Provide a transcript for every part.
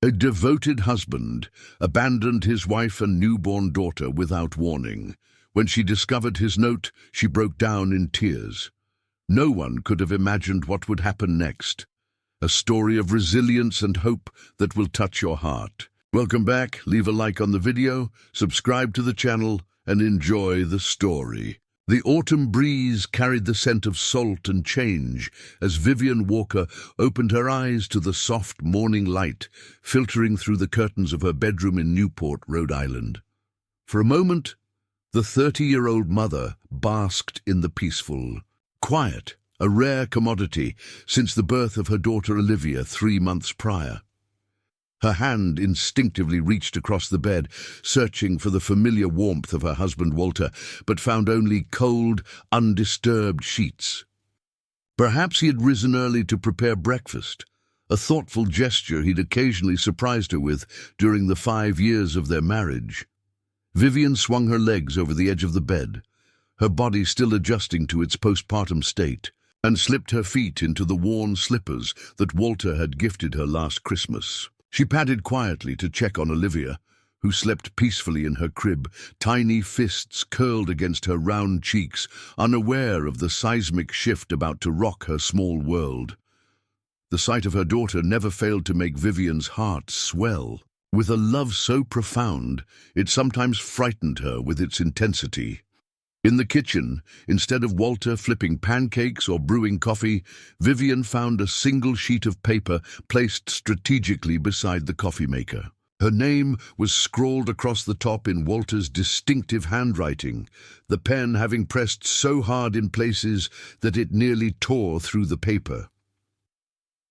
A devoted husband abandoned his wife and newborn daughter without warning. When she discovered his note, she broke down in tears. No one could have imagined what would happen next. A story of resilience and hope that will touch your heart. Welcome back, leave a like on the video, subscribe to the channel, and enjoy the story. The autumn breeze carried the scent of salt and change as Vivian Walker opened her eyes to the soft morning light filtering through the curtains of her bedroom in Newport, Rhode Island. For a moment, the 30-year-old mother basked in the peaceful quiet, a rare commodity since the birth of her daughter Olivia 3 months prior. Her hand instinctively reached across the bed, searching for the familiar warmth of her husband Walter, but found only cold, undisturbed sheets. Perhaps he had risen early to prepare breakfast, a thoughtful gesture he'd occasionally surprised her with during the 5 years of their marriage. Vivian swung her legs over the edge of the bed, her body still adjusting to its postpartum state, and slipped her feet into the worn slippers that Walter had gifted her last Christmas. She padded quietly to check on Olivia, who slept peacefully in her crib, tiny fists curled against her round cheeks, unaware of the seismic shift about to rock her small world. The sight of her daughter never failed to make Vivian's heart swell. With a love so profound, it sometimes frightened her with its intensity. In the kitchen, instead of Walter flipping pancakes or brewing coffee, Vivian found a single sheet of paper placed strategically beside the coffee maker. Her name was scrawled across the top in Walter's distinctive handwriting, the pen having pressed so hard in places that it nearly tore through the paper.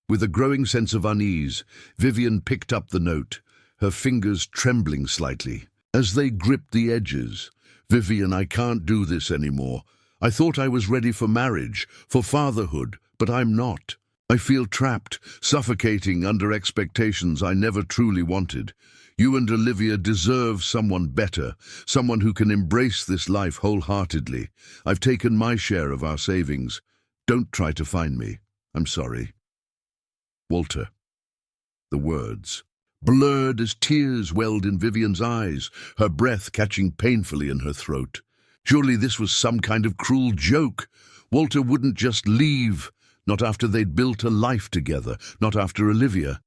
With a growing sense of unease, Vivian picked up the note, her fingers trembling slightly. As they gripped the edges, "Vivian, I can't do this anymore. I thought I was ready for marriage, for fatherhood, but I'm not. I feel trapped, suffocating under expectations I never truly wanted. You and Olivia deserve someone better, someone who can embrace this life wholeheartedly. I've taken my share of our savings. Don't try to find me. I'm sorry." Walter. The words blurred as tears welled in Vivian's eyes, her breath catching painfully in her throat. Surely this was some kind of cruel joke. Walter wouldn't just leave, not after they'd built a life together, not after Olivia.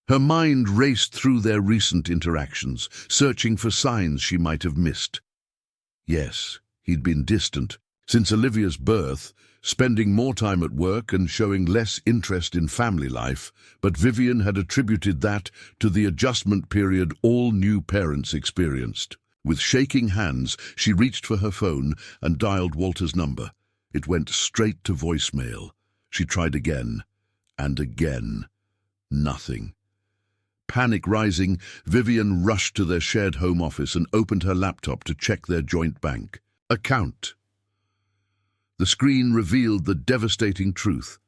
Her mind raced through their recent interactions, searching for signs she might have missed. Yes, he'd been distant. Since Olivia's birth, spending more time at work and showing less interest in family life, but Vivian had attributed that to the adjustment period all new parents experienced. With shaking hands, she reached for her phone and dialed Walter's number. It went straight to voicemail. She tried again, and again. Nothing. Panic rising, Vivian rushed to their shared home office and opened her laptop to check their joint bank account. The screen revealed the devastating truth.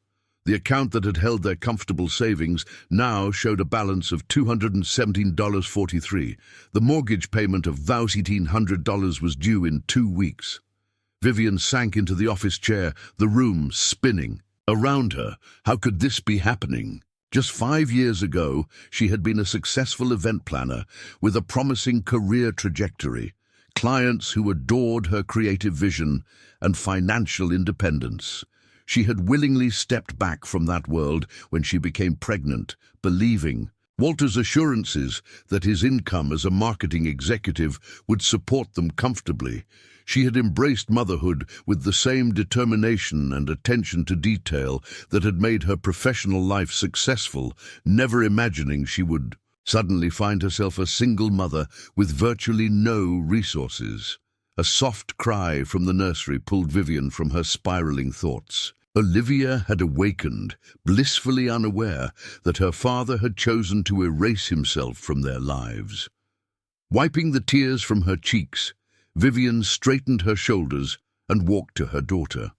The account that had held their comfortable savings now showed a balance of $217.43. The mortgage payment of $1,800 was due in 2 weeks. Vivian sank into the office chair, the room spinning. Around her, how could this be happening? Just 5 years ago, she had been a successful event planner with a promising career trajectory, clients who adored her creative vision, and financial independence. She had willingly stepped back from that world when she became pregnant, believing Walter's assurances that his income as a marketing executive would support them comfortably. She had embraced motherhood with the same determination and attention to detail that had made her professional life successful, never imagining she would suddenly find herself a single mother with virtually no resources. A soft cry from the nursery pulled Vivian from her spiraling thoughts. Olivia had awakened, blissfully unaware that her father had chosen to erase himself from their lives. Wiping the tears from her cheeks, Vivian straightened her shoulders and walked to her daughter.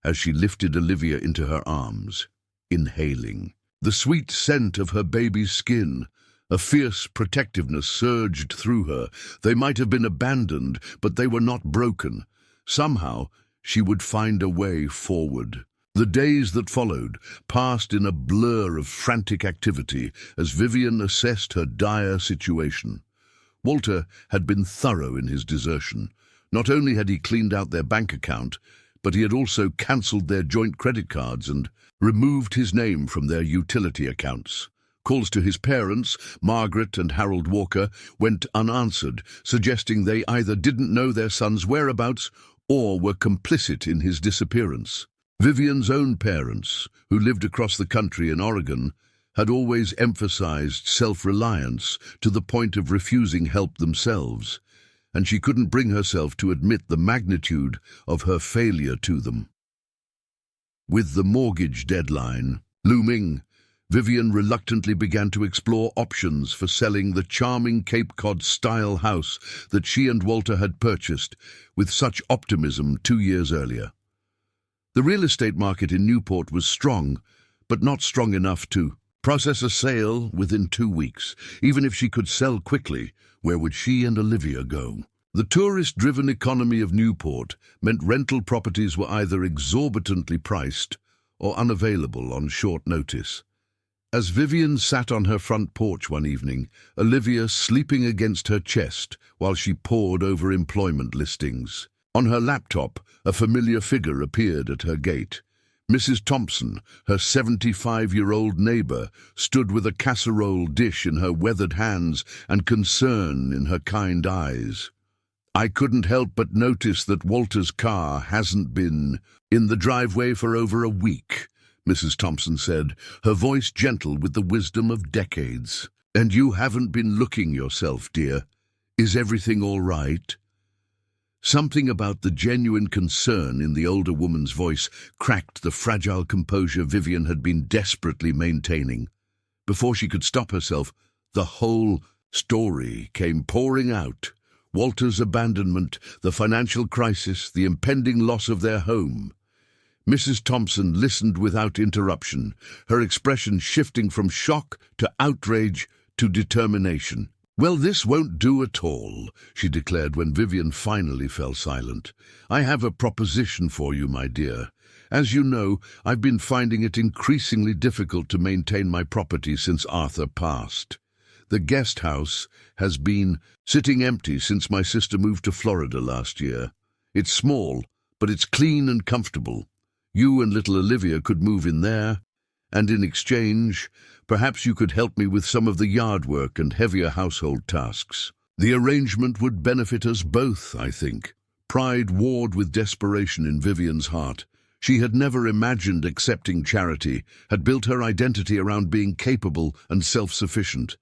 As she lifted Olivia into her arms, inhaling the sweet scent of her baby's skin, a fierce protectiveness surged through her. They might have been abandoned, but they were not broken. Somehow, she would find a way forward. The days that followed passed in a blur of frantic activity as Vivian assessed her dire situation. Walter had been thorough in his desertion. Not only had he cleaned out their bank account, but he had also cancelled their joint credit cards and removed his name from their utility accounts. Calls to his parents, Margaret and Harold Walker, went unanswered, suggesting they either didn't know their son's whereabouts or were complicit in his disappearance. Vivian's own parents, who lived across the country in Oregon, had always emphasized self-reliance to the point of refusing help themselves, and she couldn't bring herself to admit the magnitude of her failure to them. With the mortgage deadline looming, Vivian reluctantly began to explore options for selling the charming Cape Cod-style house that she and Walter had purchased with such optimism 2 years earlier. The real estate market in Newport was strong, but not strong enough to process a sale within 2 weeks. Even if she could sell quickly, where would she and Olivia go? The tourist-driven economy of Newport meant rental properties were either exorbitantly priced or unavailable on short notice. As Vivian sat on her front porch one evening, Olivia sleeping against her chest while she pored over employment listings. On her laptop, a familiar figure appeared at her gate. Mrs. Thompson, her 75-year-old neighbor, stood with a casserole dish in her weathered hands and concern in her kind eyes. "I couldn't help but notice that Walter's car hasn't been in the driveway for over a week," Mrs. Thompson said, her voice gentle with the wisdom of decades. "And you haven't been looking yourself, dear. Is everything all right?" Something about the genuine concern in the older woman's voice cracked the fragile composure Vivian had been desperately maintaining. Before she could stop herself, the whole story came pouring out. Walter's abandonment, the financial crisis, the impending loss of their home. Mrs. Thompson listened without interruption, her expression shifting from shock to outrage to determination. "Well, this won't do at all," she declared when Vivian finally fell silent. "I have a proposition for you, my dear. As you know, I've been finding it increasingly difficult to maintain my property since Arthur passed. The guest house has been sitting empty since my sister moved to Florida last year. It's small, but it's clean and comfortable. You and little Olivia could move in there, and in exchange, perhaps you could help me with some of the yard work and heavier household tasks. The arrangement would benefit us both, I think." Pride warred with desperation in Vivian's heart. She had never imagined accepting charity, had built her identity around being capable and self-sufficient.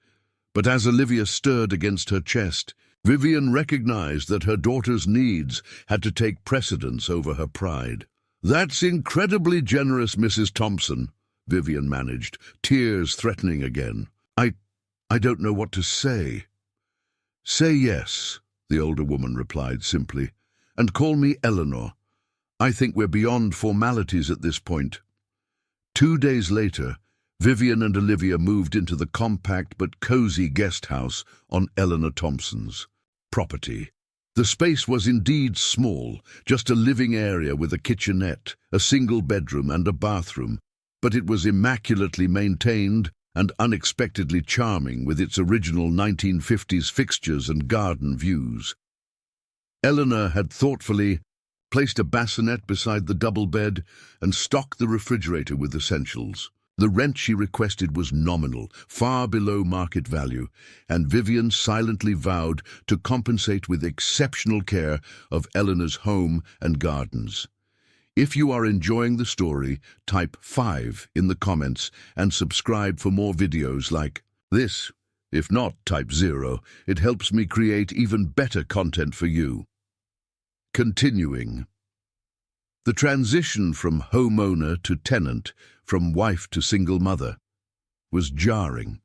But as Olivia stirred against her chest, Vivian recognized that her daughter's needs had to take precedence over her pride. "That's incredibly generous, Mrs. Thompson," Vivian managed, tears threatening again. I don't know what to say." "Say yes," the older woman replied simply, "and call me Eleanor. I think we're beyond formalities at this point." 2 days later, Vivian and Olivia moved into the compact but cozy guest house on Eleanor Thompson's property. The space was indeed small, just a living area with a kitchenette, a single bedroom and a bathroom, but it was immaculately maintained and unexpectedly charming with its original 1950s fixtures and garden views. Eleanor had thoughtfully placed a bassinet beside the double bed and stocked the refrigerator with essentials. The rent she requested was nominal, far below market value, and Vivian silently vowed to compensate with exceptional care of Eleanor's home and gardens. If you are enjoying the story, type 5 in the comments and subscribe for more videos like this. If not, type 0. It helps me create even better content for you. Continuing. The transition from homeowner to tenant, from wife to single mother, was jarring.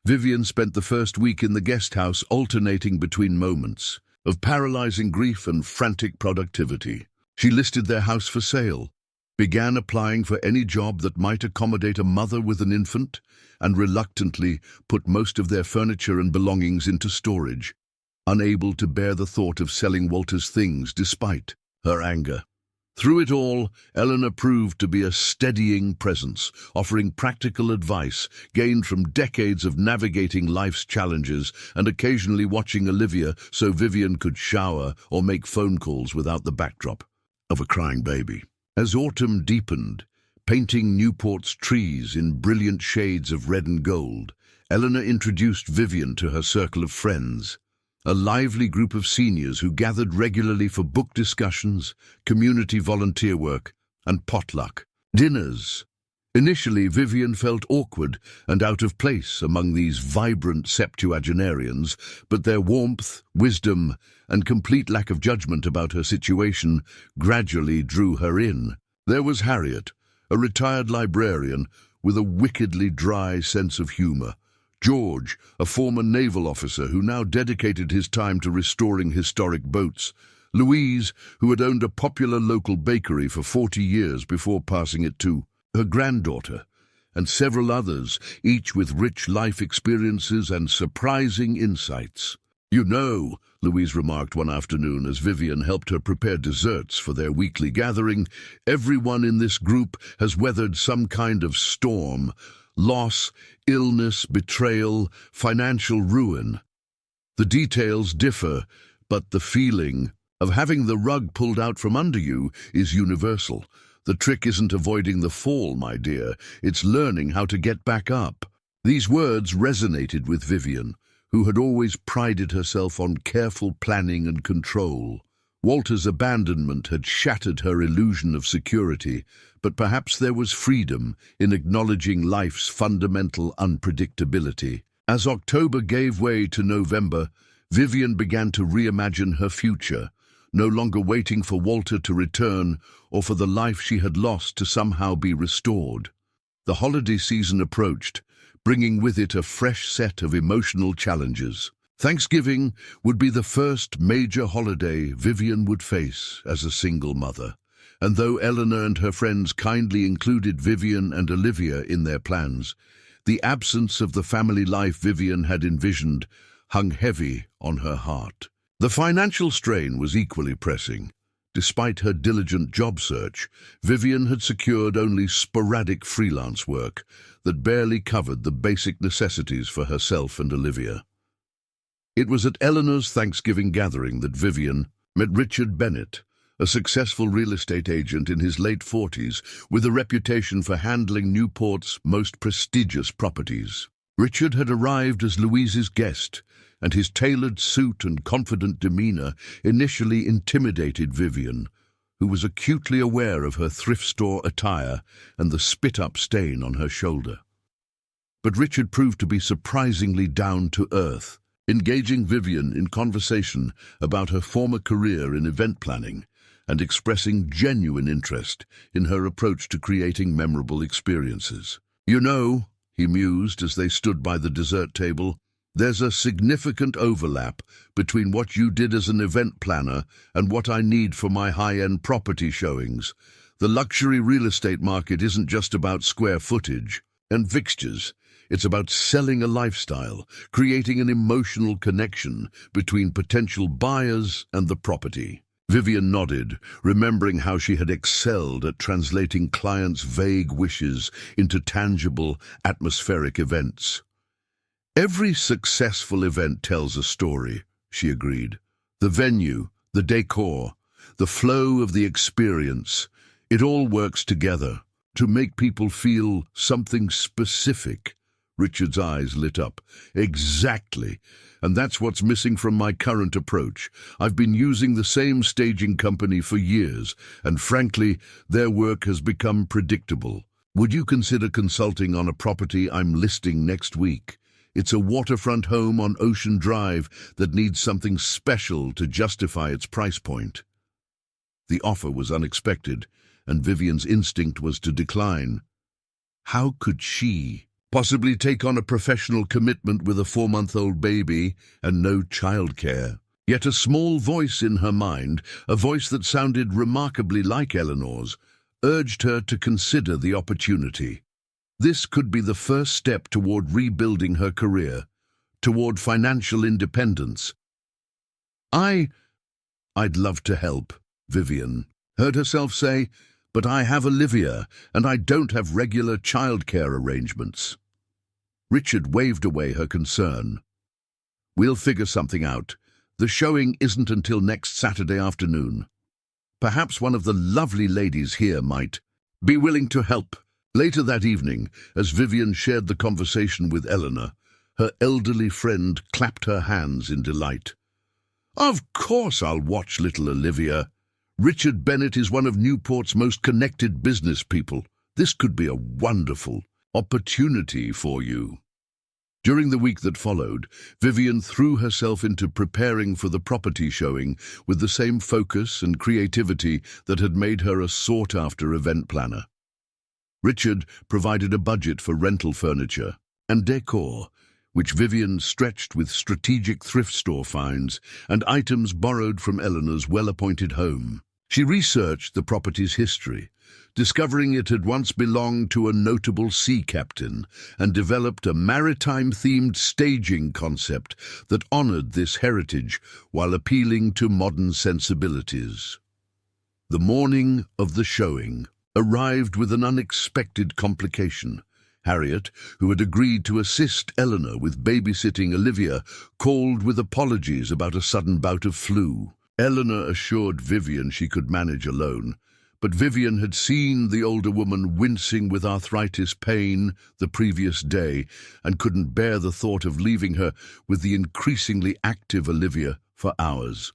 Vivian spent the first week in the guest house alternating between moments of paralyzing grief and frantic productivity. She listed their house for sale, began applying for any job that might accommodate a mother with an infant, and reluctantly put most of their furniture and belongings into storage, unable to bear the thought of selling Walter's things despite her anger. Through it all, Eleanor proved to be a steadying presence, offering practical advice gained from decades of navigating life's challenges and occasionally watching Olivia so Vivian could shower or make phone calls without the backdrop of a crying baby. As autumn deepened, painting Newport's trees in brilliant shades of red and gold, Eleanor introduced Vivian to her circle of friends, a lively group of seniors who gathered regularly for book discussions, community volunteer work, and potluck dinners. Initially, Vivian felt awkward and out of place among these vibrant septuagenarians, but their warmth, wisdom, and complete lack of judgment about her situation gradually drew her in. There was Harriet, a retired librarian with a wickedly dry sense of humor. George, a former naval officer who now dedicated his time to restoring historic boats. Louise, who had owned a popular local bakery for 40 years before passing it to her granddaughter, and several others, each with rich life experiences and surprising insights. "You know," Louise remarked one afternoon as Vivian helped her prepare desserts for their weekly gathering, "everyone in this group has weathered some kind of storm. Loss, illness, betrayal, financial ruin. The details differ, but the feeling of having the rug pulled out from under you is universal. The trick isn't avoiding the fall, my dear, it's learning how to get back up." These words resonated with Vivian, who had always prided herself on careful planning and control. Walter's abandonment had shattered her illusion of security, but perhaps there was freedom in acknowledging life's fundamental unpredictability. As October gave way to November, Vivian began to reimagine her future, no longer waiting for Walter to return or for the life she had lost to somehow be restored. The holiday season approached, bringing with it a fresh set of emotional challenges. Thanksgiving would be the first major holiday Vivian would face as a single mother, and though Eleanor and her friends kindly included Vivian and Olivia in their plans, the absence of the family life Vivian had envisioned hung heavy on her heart. The financial strain was equally pressing. Despite her diligent job search, Vivian had secured only sporadic freelance work that barely covered the basic necessities for herself and Olivia. It was at Eleanor's Thanksgiving gathering that Vivian met Richard Bennett, a successful real estate agent in his late 40s with a reputation for handling Newport's most prestigious properties. Richard had arrived as Louise's guest, and his tailored suit and confident demeanor initially intimidated Vivian, who was acutely aware of her thrift store attire and the spit-up stain on her shoulder. But Richard proved to be surprisingly down-to-earth, engaging Vivian in conversation about her former career in event planning and expressing genuine interest in her approach to creating memorable experiences. "You know," he mused as they stood by the dessert table, "there's a significant overlap between what you did as an event planner and what I need for my high-end property showings. The luxury real estate market isn't just about square footage and fixtures. It's about selling a lifestyle, creating an emotional connection between potential buyers and the property." Vivian nodded, remembering how she had excelled at translating clients' vague wishes into tangible, atmospheric events. "Every successful event tells a story," she agreed. "The venue, the decor, the flow of the experience, it all works together to make people feel something specific." Richard's eyes lit up. "Exactly. And that's what's missing from my current approach. I've been using the same staging company for years, and frankly, their work has become predictable. Would you consider consulting on a property I'm listing next week? It's a waterfront home on Ocean Drive that needs something special to justify its price point." The offer was unexpected, and Vivian's instinct was to decline. How could she possibly take on a professional commitment with a 4-month-old baby and no childcare? Yet a small voice in her mind, a voice that sounded remarkably like Eleanor's, urged her to consider the opportunity. This could be the first step toward rebuilding her career, toward financial independence. I'd love to help," Vivian heard herself say, "But I have Olivia, and I don't have regular childcare arrangements." Richard waved away her concern. "We'll figure something out. The showing isn't until next Saturday afternoon. Perhaps one of the lovely ladies here might be willing to help." Later that evening, as Vivian shared the conversation with Eleanor, her elderly friend clapped her hands in delight. "Of course I'll watch little Olivia. Richard Bennett is one of Newport's most connected business people. This could be a wonderful opportunity for you." During the week that followed, Vivian threw herself into preparing for the property showing with the same focus and creativity that had made her a sought-after event planner. Richard provided a budget for rental furniture and decor, which Vivian stretched with strategic thrift store finds and items borrowed from Eleanor's well-appointed home. She researched the property's history, discovering it had once belonged to a notable sea captain, and developed a maritime-themed staging concept that honored this heritage while appealing to modern sensibilities. The morning of the showing arrived with an unexpected complication. Harriet, who had agreed to assist Eleanor with babysitting Olivia, called with apologies about a sudden bout of flu. Eleanor assured Vivian she could manage alone, but Vivian had seen the older woman wincing with arthritis pain the previous day and couldn't bear the thought of leaving her with the increasingly active Olivia for hours.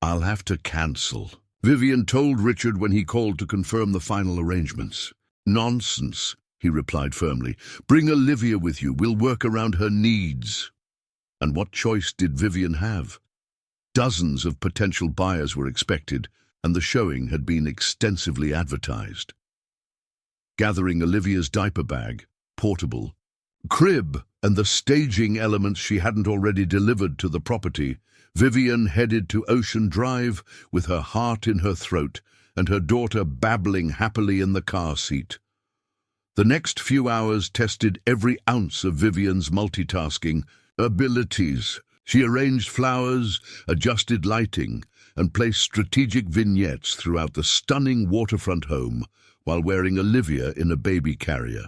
"I'll have to cancel," Vivian told Richard when he called to confirm the final arrangements. "Nonsense," he replied firmly. "Bring Olivia with you. We'll work around her needs." And what choice did Vivian have? Dozens of potential buyers were expected, and the showing had been extensively advertised. Gathering Olivia's diaper bag, portable, crib, and the staging elements she hadn't already delivered to the property, Vivian headed to Ocean Drive with her heart in her throat and her daughter babbling happily in the car seat. The next few hours tested every ounce of Vivian's multitasking abilities. She arranged flowers, adjusted lighting, and placed strategic vignettes throughout the stunning waterfront home while wearing Olivia in a baby carrier.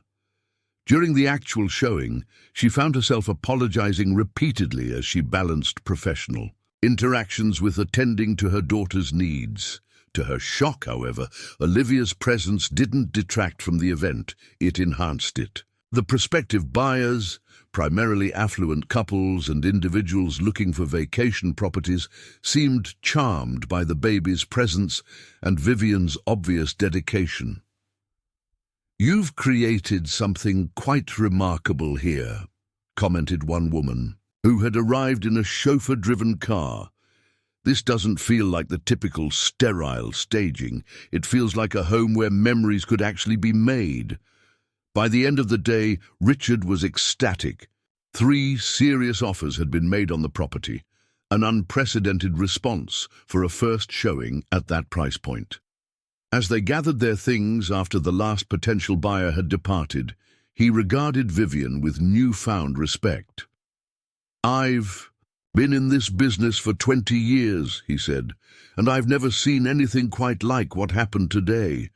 During the actual showing, she found herself apologizing repeatedly as she balanced professional interactions with attending to her daughter's needs. To her shock, however, Olivia's presence didn't detract from the event, it enhanced it. The prospective buyers, primarily affluent couples and individuals looking for vacation properties, seemed charmed by the baby's presence and Vivian's obvious dedication. "You've created something quite remarkable here," commented one woman, who had arrived in a chauffeur-driven car. "This doesn't feel like the typical sterile staging. It feels like a home where memories could actually be made." By the end of the day, Richard was ecstatic. 3 serious offers had been made on the property, an unprecedented response for a first showing at that price point. As they gathered their things after the last potential buyer had departed, he regarded Vivian with newfound respect. "I've been in this business for 20 years, he said, "and I've never seen anything quite like what happened today.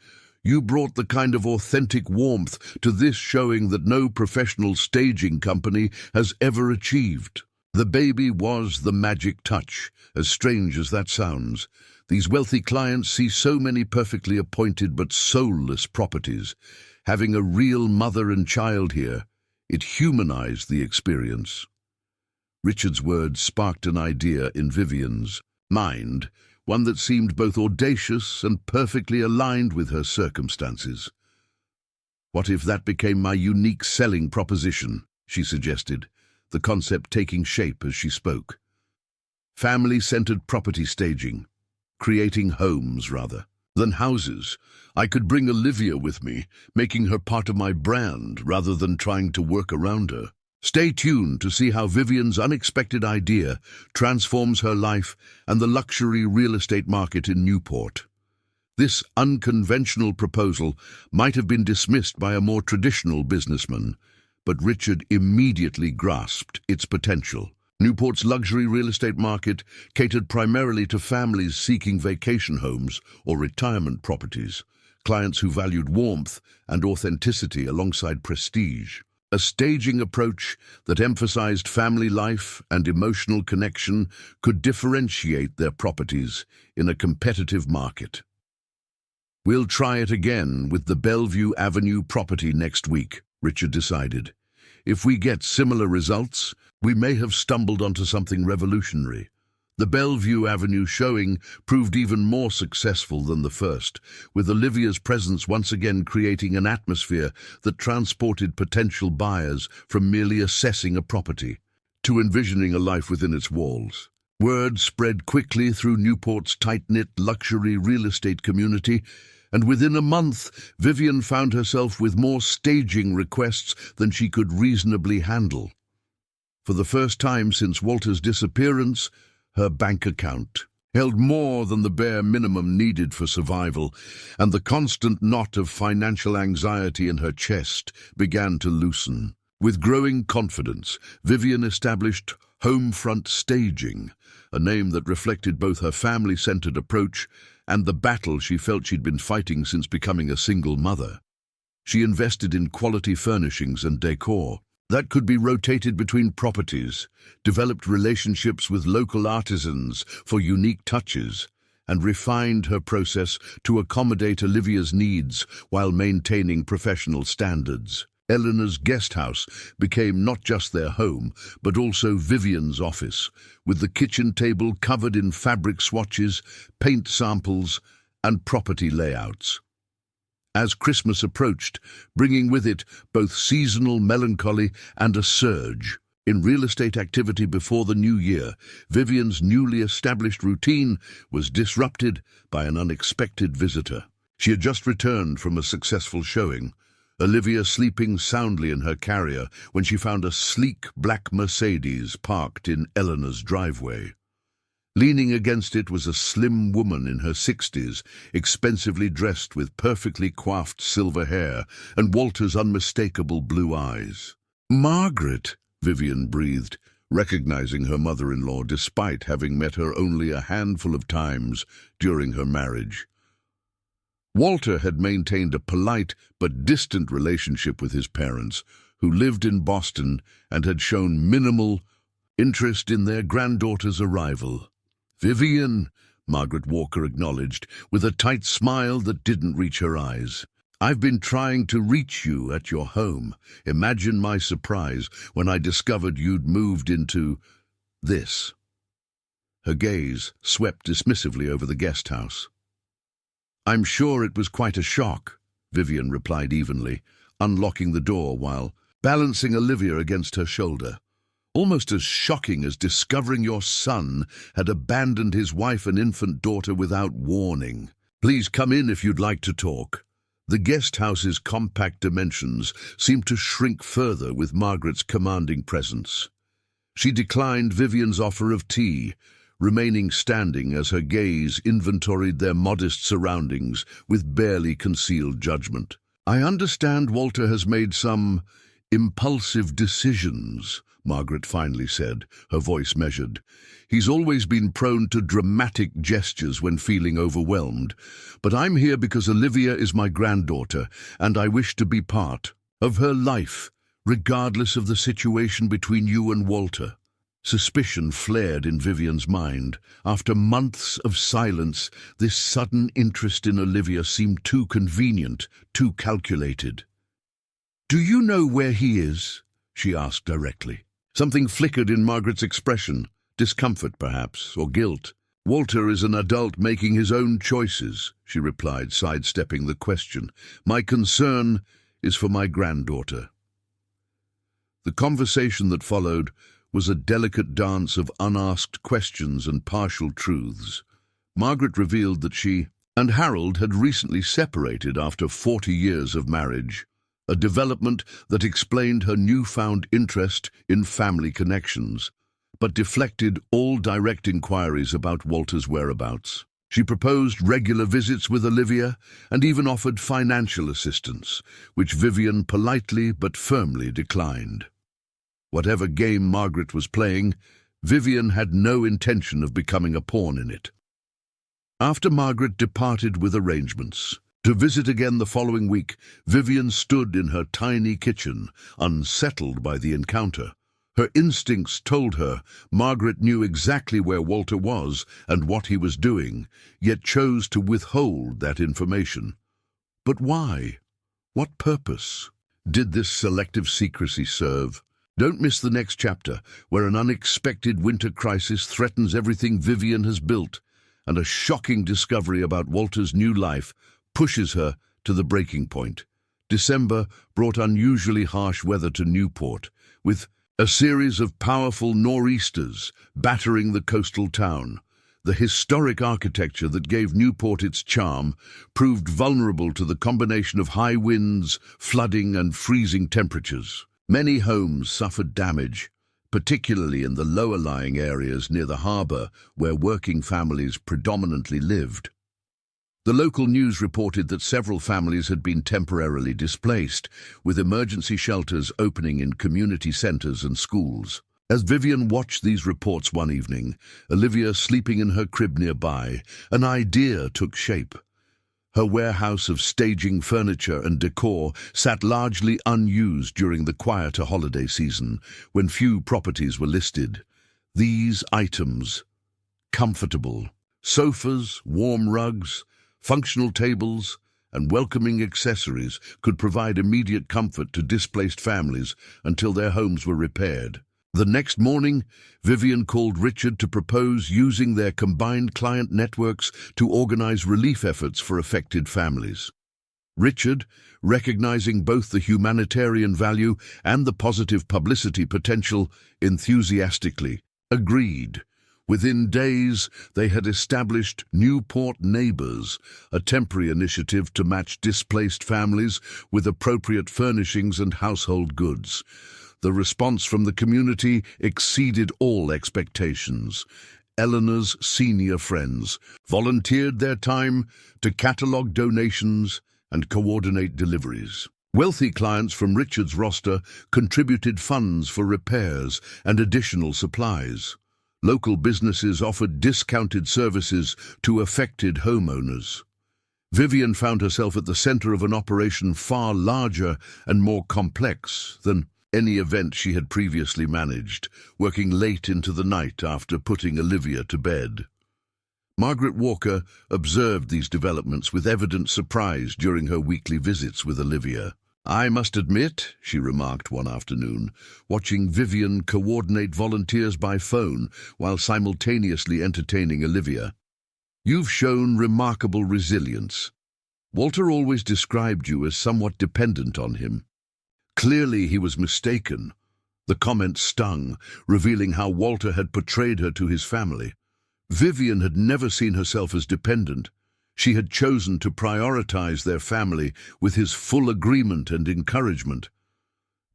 You brought the kind of authentic warmth to this showing that no professional staging company has ever achieved." The baby was the magic touch, as strange as that sounds. These wealthy clients see so many perfectly appointed but soulless properties. Having a real mother and child here, it humanized the experience. Richard's words sparked an idea in Vivian's mind, one that seemed both audacious and perfectly aligned with her circumstances. "What if that became my unique selling proposition?" she suggested, the concept taking shape as she spoke. "Family-centered property staging, creating homes rather than houses. I could bring Olivia with me, making her part of my brand rather than trying to work around her." Stay tuned to see how Vivian's unexpected idea transforms her life and the luxury real estate market in Newport. This unconventional proposal might have been dismissed by a more traditional businessman, but Richard immediately grasped its potential. Newport's luxury real estate market catered primarily to families seeking vacation homes or retirement properties, clients who valued warmth and authenticity alongside prestige. A staging approach that emphasized family life and emotional connection could differentiate their properties in a competitive market. "We'll try it again with the Bellevue Avenue property next week," Richard decided. "If we get similar results, we may have stumbled onto something revolutionary." The Bellevue Avenue showing proved even more successful than the first, with Olivia's presence once again creating an atmosphere that transported potential buyers from merely assessing a property to envisioning a life within its walls. Word spread quickly through Newport's tight-knit luxury real estate community, and within a month, Vivian found herself with more staging requests than she could reasonably handle. For the first time since Walter's disappearance, her bank account held more than the bare minimum needed for survival, and the constant knot of financial anxiety in her chest began to loosen. With growing confidence, Vivian established Homefront Staging, a name that reflected both her family-centered approach and the battle she felt she'd been fighting since becoming a single mother. She invested in quality furnishings and decor that could be rotated between properties, developed relationships with local artisans for unique touches, and refined her process to accommodate Olivia's needs while maintaining professional standards. Eleanor's guest house became not just their home, but also Vivian's office, with the kitchen table covered in fabric swatches, paint samples, and property layouts. As Christmas approached, bringing with it both seasonal melancholy and a surge in real estate activity before the new year, Vivian's newly established routine was disrupted by an unexpected visitor. She had just returned from a successful showing, Olivia sleeping soundly in her carrier when she found a sleek black Mercedes parked in Eleanor's driveway. Leaning against it was a slim woman in her 60s, expensively dressed with perfectly coiffed silver hair and Walter's unmistakable blue eyes. "Margaret," Vivian breathed, recognizing her mother-in-law despite having met her only a handful of times during her marriage. Walter had maintained a polite but distant relationship with his parents, who lived in Boston and had shown minimal interest in their granddaughter's arrival. "Vivian," Margaret Walker acknowledged, with a tight smile that didn't reach her eyes. "I've been trying to reach you at your home. Imagine my surprise when I discovered you'd moved into this." Her gaze swept dismissively over the guest house. "I'm sure it was quite a shock," Vivian replied evenly, unlocking the door while balancing Olivia against her shoulder. "Almost as shocking as discovering your son had abandoned his wife and infant daughter without warning. Please come in if you'd like to talk." The guest house's compact dimensions seemed to shrink further with Margaret's commanding presence. She declined Vivian's offer of tea, remaining standing as her gaze inventoried their modest surroundings with barely concealed judgment. "I understand Walter has made some impulsive decisions," Margaret finally said, her voice measured. "He's always been prone to dramatic gestures when feeling overwhelmed, but I'm here because Olivia is my granddaughter, and I wish to be part of her life, regardless of the situation between you and Walter." Suspicion flared in Vivian's mind. After months of silence, this sudden interest in Olivia seemed too convenient, too calculated. "Do you know where he is?" she asked directly. Something flickered in Margaret's expression, discomfort perhaps, or guilt. "Walter is an adult making his own choices," she replied, sidestepping the question. "My concern is for my granddaughter." The conversation that followed was a delicate dance of unasked questions and partial truths. Margaret revealed that she and Harold had recently separated after 40 years of marriage, a development that explained her newfound interest in family connections, but deflected all direct inquiries about Walter's whereabouts. She proposed regular visits with Olivia and even offered financial assistance, which Vivian politely but firmly declined. Whatever game Margaret was playing, Vivian had no intention of becoming a pawn in it. After Margaret departed with arrangements to visit again the following week, Vivian stood in her tiny kitchen, unsettled by the encounter. Her instincts told her Margaret knew exactly where Walter was and what he was doing, yet chose to withhold that information. But why? What purpose did this selective secrecy serve? Don't miss the next chapter, where an unexpected winter crisis threatens everything Vivian has built, and a shocking discovery about Walter's new life pushes her to the breaking point. December brought unusually harsh weather to Newport, with a series of powerful nor'easters battering the coastal town. The historic architecture that gave Newport its charm proved vulnerable to the combination of high winds, flooding, and freezing temperatures. Many homes suffered damage, particularly in the lower-lying areas near the harbour where working families predominantly lived. The local news reported that several families had been temporarily displaced, with emergency shelters opening in community centres and schools. As Vivian watched these reports one evening, Olivia sleeping in her crib nearby, an idea took shape. Her warehouse of staging furniture and decor sat largely unused during the quieter holiday season, when few properties were listed. These items, comfortable sofas, warm rugs, functional tables, and welcoming accessories, could provide immediate comfort to displaced families until their homes were repaired. The next morning, Vivian called Richard to propose using their combined client networks to organize relief efforts for affected families. Richard, recognizing both the humanitarian value and the positive publicity potential, enthusiastically agreed. Within days, they had established Newport Neighbors, a temporary initiative to match displaced families with appropriate furnishings and household goods. The response from the community exceeded all expectations. Eleanor's senior friends volunteered their time to catalogue donations and coordinate deliveries. Wealthy clients from Richard's roster contributed funds for repairs and additional supplies. Local businesses offered discounted services to affected homeowners. Vivian found herself at the center of an operation far larger and more complex than any event she had previously managed, working late into the night after putting Olivia to bed. Margaret Walker observed these developments with evident surprise during her weekly visits with Olivia. "I must admit," she remarked one afternoon, watching Vivian coordinate volunteers by phone while simultaneously entertaining Olivia, "you've shown remarkable resilience. Walter always described you as somewhat dependent on him." Clearly he was mistaken. The comment stung, revealing how Walter had portrayed her to his family. Vivian had never seen herself as dependent. She had chosen to prioritize their family with his full agreement and encouragement.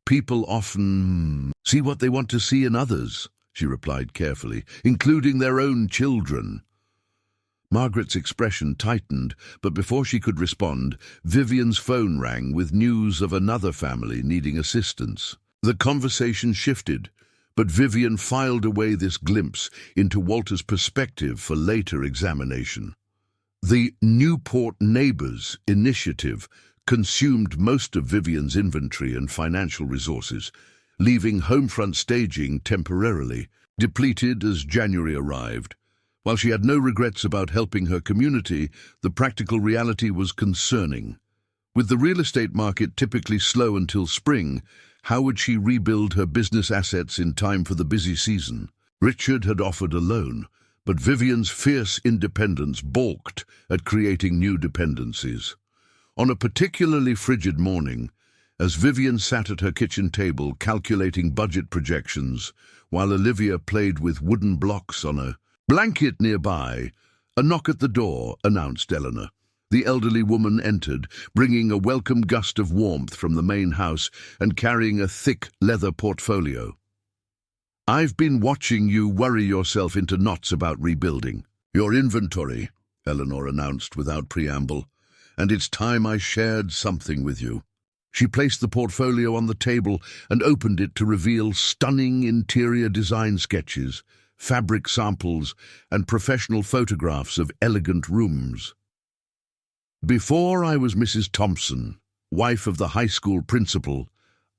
"People often see what they want to see in others," she replied carefully, "including their own children." Margaret's expression tightened, but before she could respond, Vivian's phone rang with news of another family needing assistance. The conversation shifted, but Vivian filed away this glimpse into Walter's perspective for later examination. The Newport Neighbors initiative consumed most of Vivian's inventory and financial resources, leaving Homefront Staging temporarily depleted as January arrived. While she had no regrets about helping her community, the practical reality was concerning. With the real estate market typically slow until spring, how would she rebuild her business assets in time for the busy season? Richard had offered a loan, but Vivian's fierce independence balked at creating new dependencies. On a particularly frigid morning, as Vivian sat at her kitchen table calculating budget projections, while Olivia played with wooden blocks on a blanket nearby, a knock at the door announced Eleanor. The elderly woman entered, bringing a welcome gust of warmth from the main house and carrying a thick leather portfolio. "I've been watching you worry yourself into knots about rebuilding your inventory," Eleanor announced without preamble, "and it's time I shared something with you." She placed the portfolio on the table and opened it to reveal stunning interior design sketches, fabric samples, and professional photographs of elegant rooms. Before I was Mrs. Thompson, wife of the high school principal,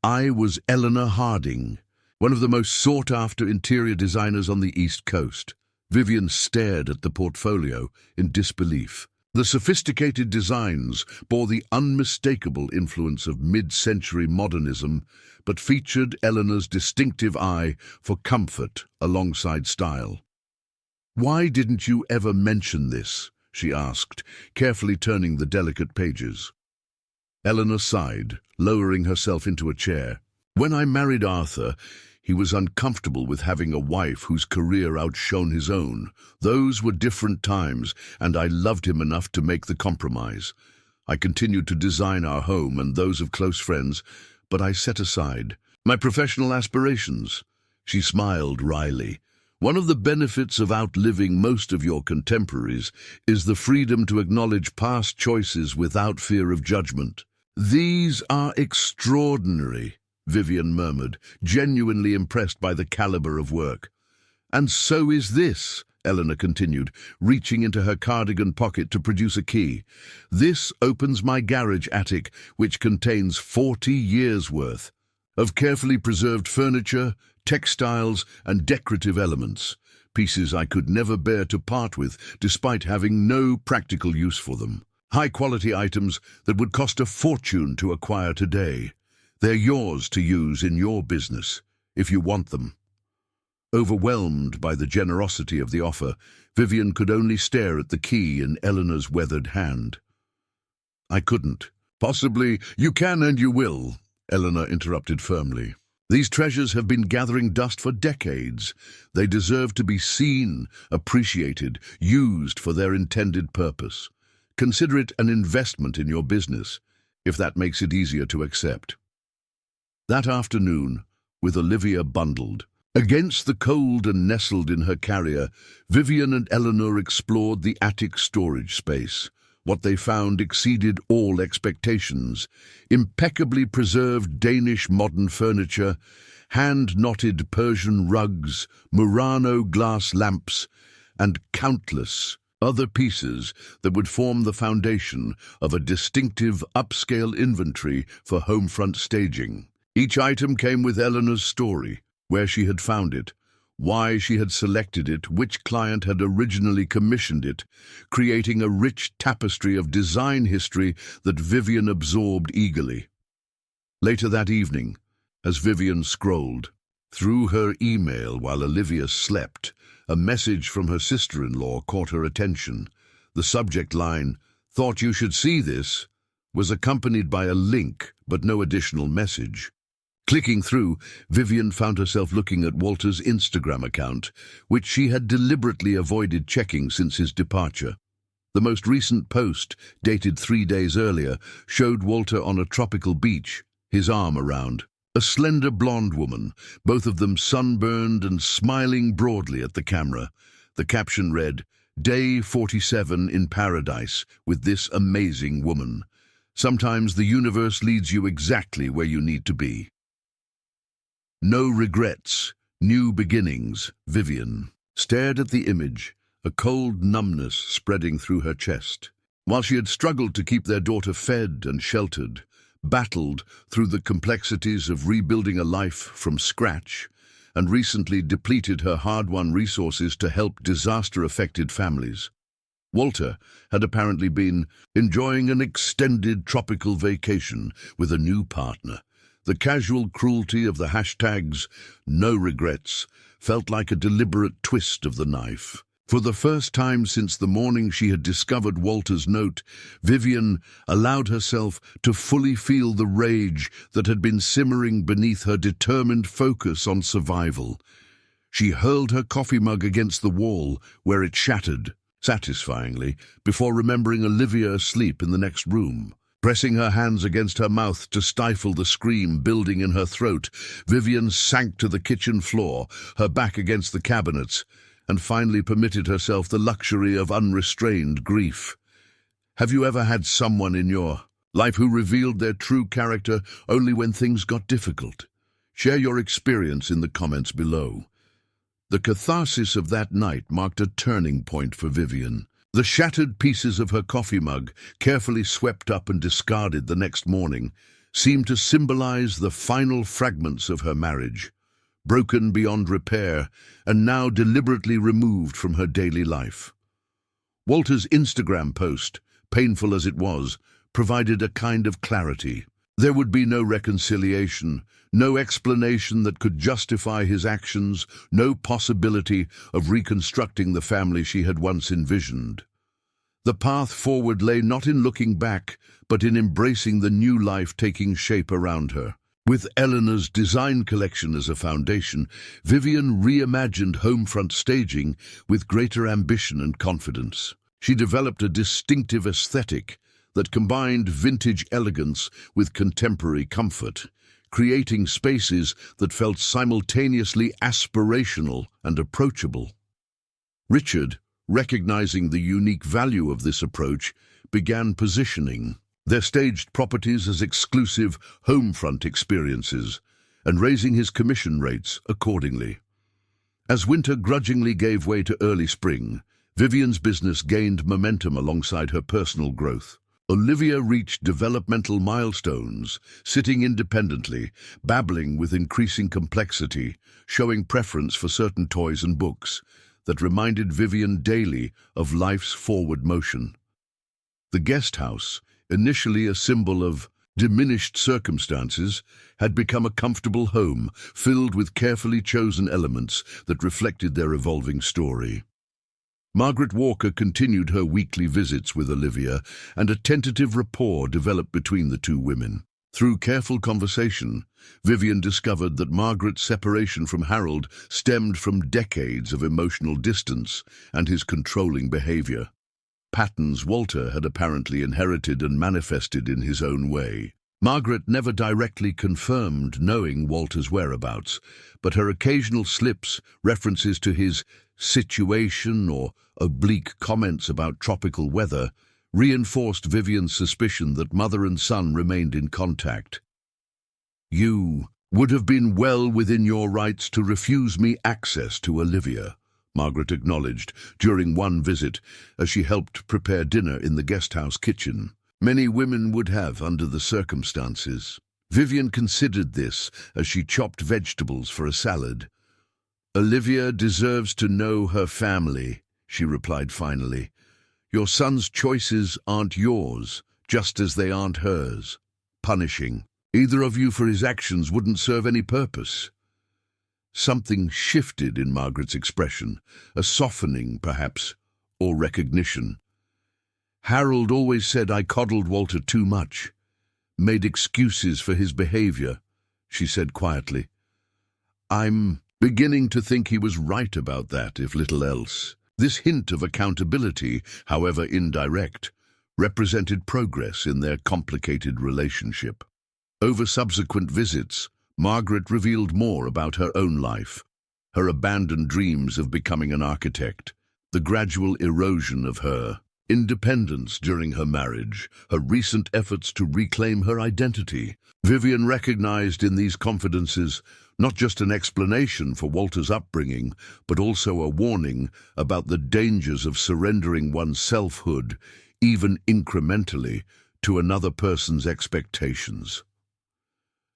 I was Eleanor Harding, one of the most sought-after interior designers on the East Coast. Vivian stared at the portfolio in disbelief. The sophisticated designs bore the unmistakable influence of mid-century modernism, but featured Eleanor's distinctive eye for comfort alongside style. "Why didn't you ever mention this?" she asked, carefully turning the delicate pages. Eleanor sighed, lowering herself into a chair. "When I married Arthur, he was uncomfortable with having a wife whose career outshone his own. Those were different times, and I loved him enough to make the compromise. I continued to design our home and those of close friends, but I set aside my professional aspirations." She smiled wryly. "One of the benefits of outliving most of your contemporaries is the freedom to acknowledge past choices without fear of judgment." "These are extraordinary," Vivian murmured, genuinely impressed by the caliber of work. "And so is this," Eleanor continued, reaching into her cardigan pocket to produce a key. "This opens my garage attic, which contains 40 years' worth of carefully preserved furniture, textiles, and decorative elements, pieces I could never bear to part with despite having no practical use for them. High-quality items that would cost a fortune to acquire today. They're yours to use in your business, if you want them." Overwhelmed by the generosity of the offer, Vivian could only stare at the key in Eleanor's weathered hand. "I couldn't." "Possibly you can and you will," Eleanor interrupted firmly. "These treasures have been gathering dust for decades. They deserve to be seen, appreciated, used for their intended purpose. Consider it an investment in your business, if that makes it easier to accept." That afternoon, with Olivia bundled against the cold and nestled in her carrier, Vivian and Eleanor explored the attic storage space. What they found exceeded all expectations. Impeccably preserved Danish modern furniture, hand-knotted Persian rugs, Murano glass lamps, and countless other pieces that would form the foundation of a distinctive upscale inventory for homefront staging. Each item came with Eleanor's story, where she had found it, why she had selected it, which client had originally commissioned it, creating a rich tapestry of design history that Vivian absorbed eagerly. Later that evening, as Vivian scrolled through her email while Olivia slept, a message from her sister-in-law caught her attention. The subject line, "Thought you should see this," was accompanied by a link, but no additional message. Clicking through, Vivian found herself looking at Walter's Instagram account, which she had deliberately avoided checking since his departure. The most recent post, dated 3 days earlier, showed Walter on a tropical beach, his arm around a slender blonde woman, both of them sunburned and smiling broadly at the camera. The caption read, "Day 47 in paradise with this amazing woman. Sometimes the universe leads you exactly where you need to be. No regrets, new beginnings." Vivian stared at the image, a cold numbness spreading through her chest. While she had struggled to keep their daughter fed and sheltered, battled through the complexities of rebuilding a life from scratch, and recently depleted her hard-won resources to help disaster-affected families, Walter had apparently been enjoying an extended tropical vacation with a new partner. The casual cruelty of the hashtags "no regrets" felt like a deliberate twist of the knife. For the first time since the morning she had discovered Walter's note, Vivian allowed herself to fully feel the rage that had been simmering beneath her determined focus on survival. She hurled her coffee mug against the wall, where it shattered, satisfyingly, before remembering Olivia asleep in the next room. Pressing her hands against her mouth to stifle the scream building in her throat, Vivian sank to the kitchen floor, her back against the cabinets, and finally permitted herself the luxury of unrestrained grief. Have you ever had someone in your Life who revealed their true character only when things got difficult. Share your experience in the comments below. The catharsis of that night marked a turning point for Vivian. The shattered pieces of her coffee mug, carefully swept up and discarded the next morning, seemed to symbolize the final fragments of her marriage, broken beyond repair and now deliberately removed from her daily life. Walter's Instagram post, painful as it was, provided a kind of clarity. There would be no reconciliation, no explanation that could justify his actions, no possibility of reconstructing the family she had once envisioned. The path forward lay not in looking back, but in embracing the new life taking shape around her. With Eleanor's design collection as a foundation, Vivian reimagined homefront staging with greater ambition and confidence. She developed a distinctive aesthetic that combined vintage elegance with contemporary comfort, creating spaces that felt simultaneously aspirational and approachable. Richard, recognizing the unique value of this approach, began positioning their staged properties as exclusive homefront experiences and raising his commission rates accordingly. As winter grudgingly gave way to early spring, Vivian's business gained momentum alongside her personal growth. Olivia reached developmental milestones, sitting independently, babbling with increasing complexity, showing preference for certain toys and books that reminded Vivian daily of life's forward motion. The guest house, initially a symbol of diminished circumstances, had become a comfortable home filled with carefully chosen elements that reflected their evolving story. Margaret Walker continued her weekly visits with Olivia, and a tentative rapport developed between the two women. Through careful conversation, Vivian discovered that Margaret's separation from Harold stemmed from decades of emotional distance and his controlling behavior. Patterns Walter had apparently inherited and manifested in his own way. Margaret never directly confirmed knowing Walter's whereabouts, but her occasional slips, references to his situation or oblique comments about tropical weather, reinforced Vivian's suspicion that mother and son remained in contact. "You would have been well within your rights to refuse me access to Olivia," Margaret acknowledged during one visit as she helped prepare dinner in the guesthouse kitchen. Many women would have under the circumstances. Vivian considered this as she chopped vegetables for a salad. "Olivia deserves to know her family," she replied finally. "Your son's choices aren't yours, just as they aren't hers. Punishing either of you for his actions wouldn't serve any purpose." Something shifted in Margaret's expression, a softening, perhaps, or recognition. "Harold always said I coddled Walter too much, made excuses for his behavior," she said quietly. "I'm beginning to think he was right about that, if little else." This hint of accountability, however indirect, represented progress in their complicated relationship. Over subsequent visits, Margaret revealed more about her own life, her abandoned dreams of becoming an architect, the gradual erosion of her independence during her marriage, her recent efforts to reclaim her identity. Vivian recognized in these confidences not just an explanation for Walter's upbringing, but also a warning about the dangers of surrendering one's selfhood, even incrementally, to another person's expectations.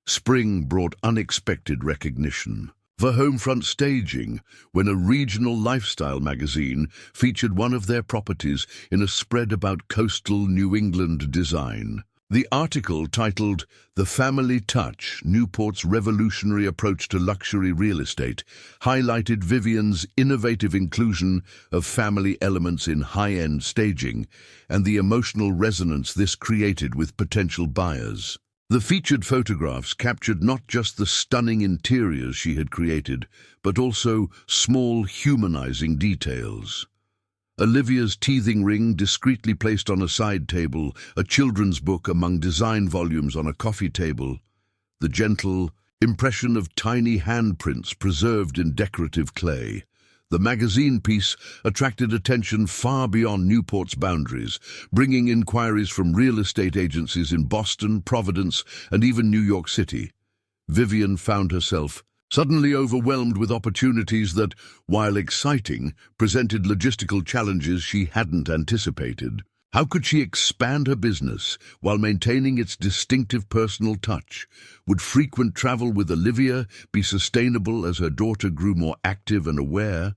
Spring brought unexpected recognition for homefront staging when a regional lifestyle magazine featured one of their properties in a spread about coastal New England design. The article, titled "The Family Touch, Newport's Revolutionary Approach to Luxury Real Estate," highlighted Vivian's innovative inclusion of family elements in high-end staging and the emotional resonance this created with potential buyers. The featured photographs captured not just the stunning interiors she had created, but also small humanizing details. Olivia's teething ring discreetly placed on a side table, a children's book among design volumes on a coffee table, the gentle impression of tiny handprints preserved in decorative clay, The magazine piece attracted attention far beyond Newport's boundaries, bringing inquiries from real estate agencies in Boston, Providence, and even New York City. Vivian found herself suddenly overwhelmed with opportunities that, while exciting, presented logistical challenges she hadn't anticipated. How could she expand her business while maintaining its distinctive personal touch? Would frequent travel with Olivia be sustainable as her daughter grew more active and aware?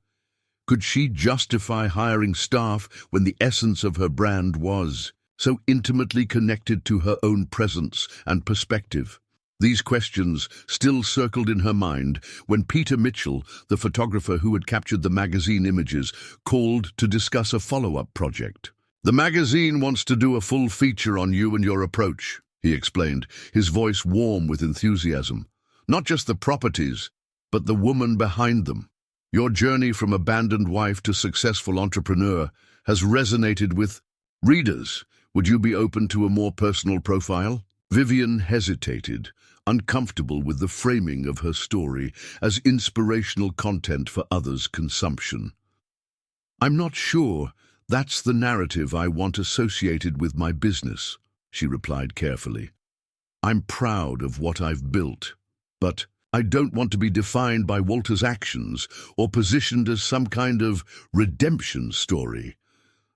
Could she justify hiring staff when the essence of her brand was so intimately connected to her own presence and perspective? These questions still circled in her mind when Peter Mitchell, the photographer who had captured the magazine images, called to discuss a follow-up project. "The magazine wants to do a full feature on you and your approach," he explained, his voice warm with enthusiasm. "Not just the properties, but the woman behind them. Your journey from abandoned wife to successful entrepreneur has resonated with readers. Would you be open to a more personal profile?" Vivian hesitated, uncomfortable with the framing of her story as inspirational content for others' consumption. "I'm not sure that's the narrative I want associated with my business," she replied carefully. "I'm proud of what I've built, but I don't want to be defined by Walter's actions or positioned as some kind of redemption story."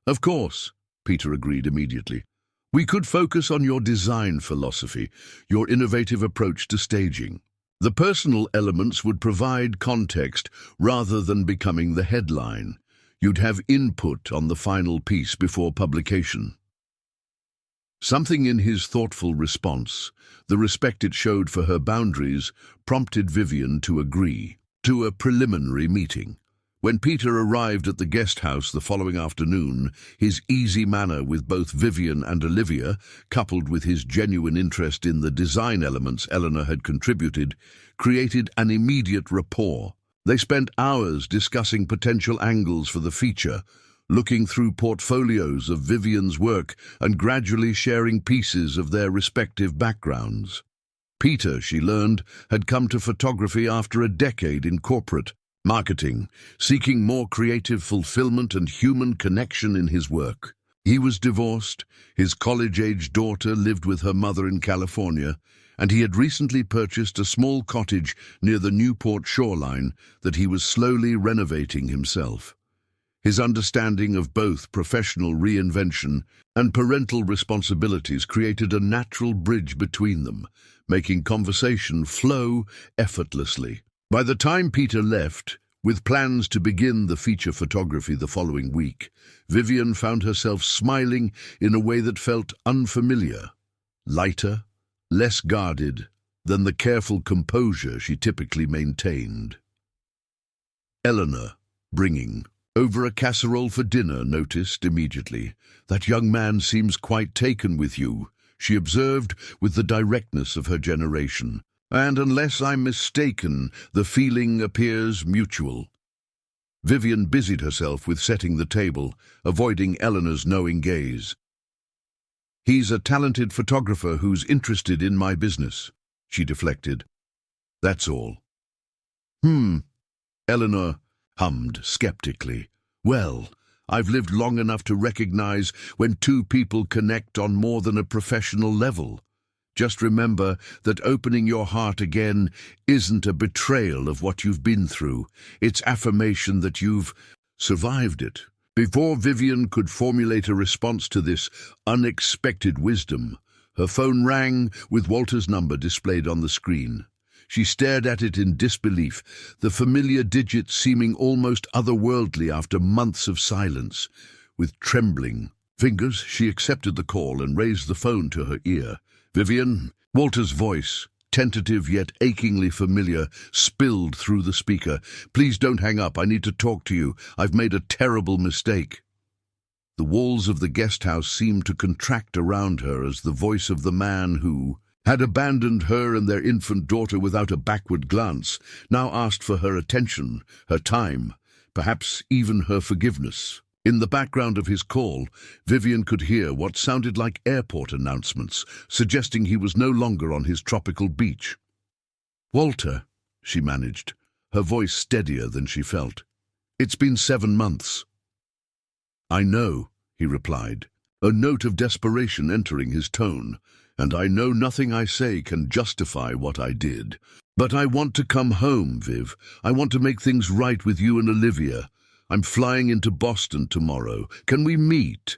"Of course," Peter agreed immediately. "We could focus on your design philosophy, your innovative approach to staging. The personal elements would provide context rather than becoming the headline. You'd have input on the final piece before publication." Something in his thoughtful response, the respect it showed for her boundaries, prompted Vivian to agree to a preliminary meeting. When Peter arrived at the guest house the following afternoon, his easy manner with both Vivian and Olivia, coupled with his genuine interest in the design elements Eleanor had contributed, created an immediate rapport. They spent hours discussing potential angles for the feature, looking through portfolios of Vivian's work and gradually sharing pieces of their respective backgrounds. Peter, she learned, had come to photography after a decade in corporate marketing, seeking more creative fulfillment and human connection in his work. He was divorced, his college-age daughter lived with her mother in California, and he had recently purchased a small cottage near the Newport shoreline that he was slowly renovating himself. His understanding of both professional reinvention and parental responsibilities created a natural bridge between them, making conversation flow effortlessly. By the time Peter left, with plans to begin the feature photography the following week, Vivian found herself smiling in a way that felt unfamiliar, lighter, less guarded than the careful composure she typically maintained. Eleanor, bringing over a casserole for dinner, noticed immediately. "That young man seems quite taken with you," she observed with the directness of her generation. "And unless I'm mistaken, the feeling appears mutual." Vivian busied herself with setting the table, avoiding Eleanor's knowing gaze. "He's a talented photographer who's interested in my business," she deflected. "That's all." Eleanor hummed skeptically. "Well, I've lived long enough to recognize when two people connect on more than a professional level. Just remember that opening your heart again isn't a betrayal of what you've been through. It's affirmation that you've survived it." Before Vivian could formulate a response to this unexpected wisdom, her phone rang with Walter's number displayed on the screen. She stared at it in disbelief, the familiar digits seeming almost otherworldly after months of silence. With trembling fingers, she accepted the call and raised the phone to her ear. "Vivian?" Walter's voice, tentative yet achingly familiar, spilled through the speaker. "Please don't hang up. I need to talk to you. I've made a terrible mistake." The walls of the guest house seemed to contract around her as the voice of the man who had abandoned her and their infant daughter without a backward glance now asked for her attention, her time, perhaps even her forgiveness. In the background of his call, Vivian could hear what sounded like airport announcements, suggesting he was no longer on his tropical beach. "Walter," she managed, her voice steadier than she felt. It's been 7 months. I know, he replied, a note of desperation entering his tone, and I know nothing I say can justify what I did. But I want to come home, Viv. I want to make things right with you and Olivia. I'm flying into Boston tomorrow. Can we meet?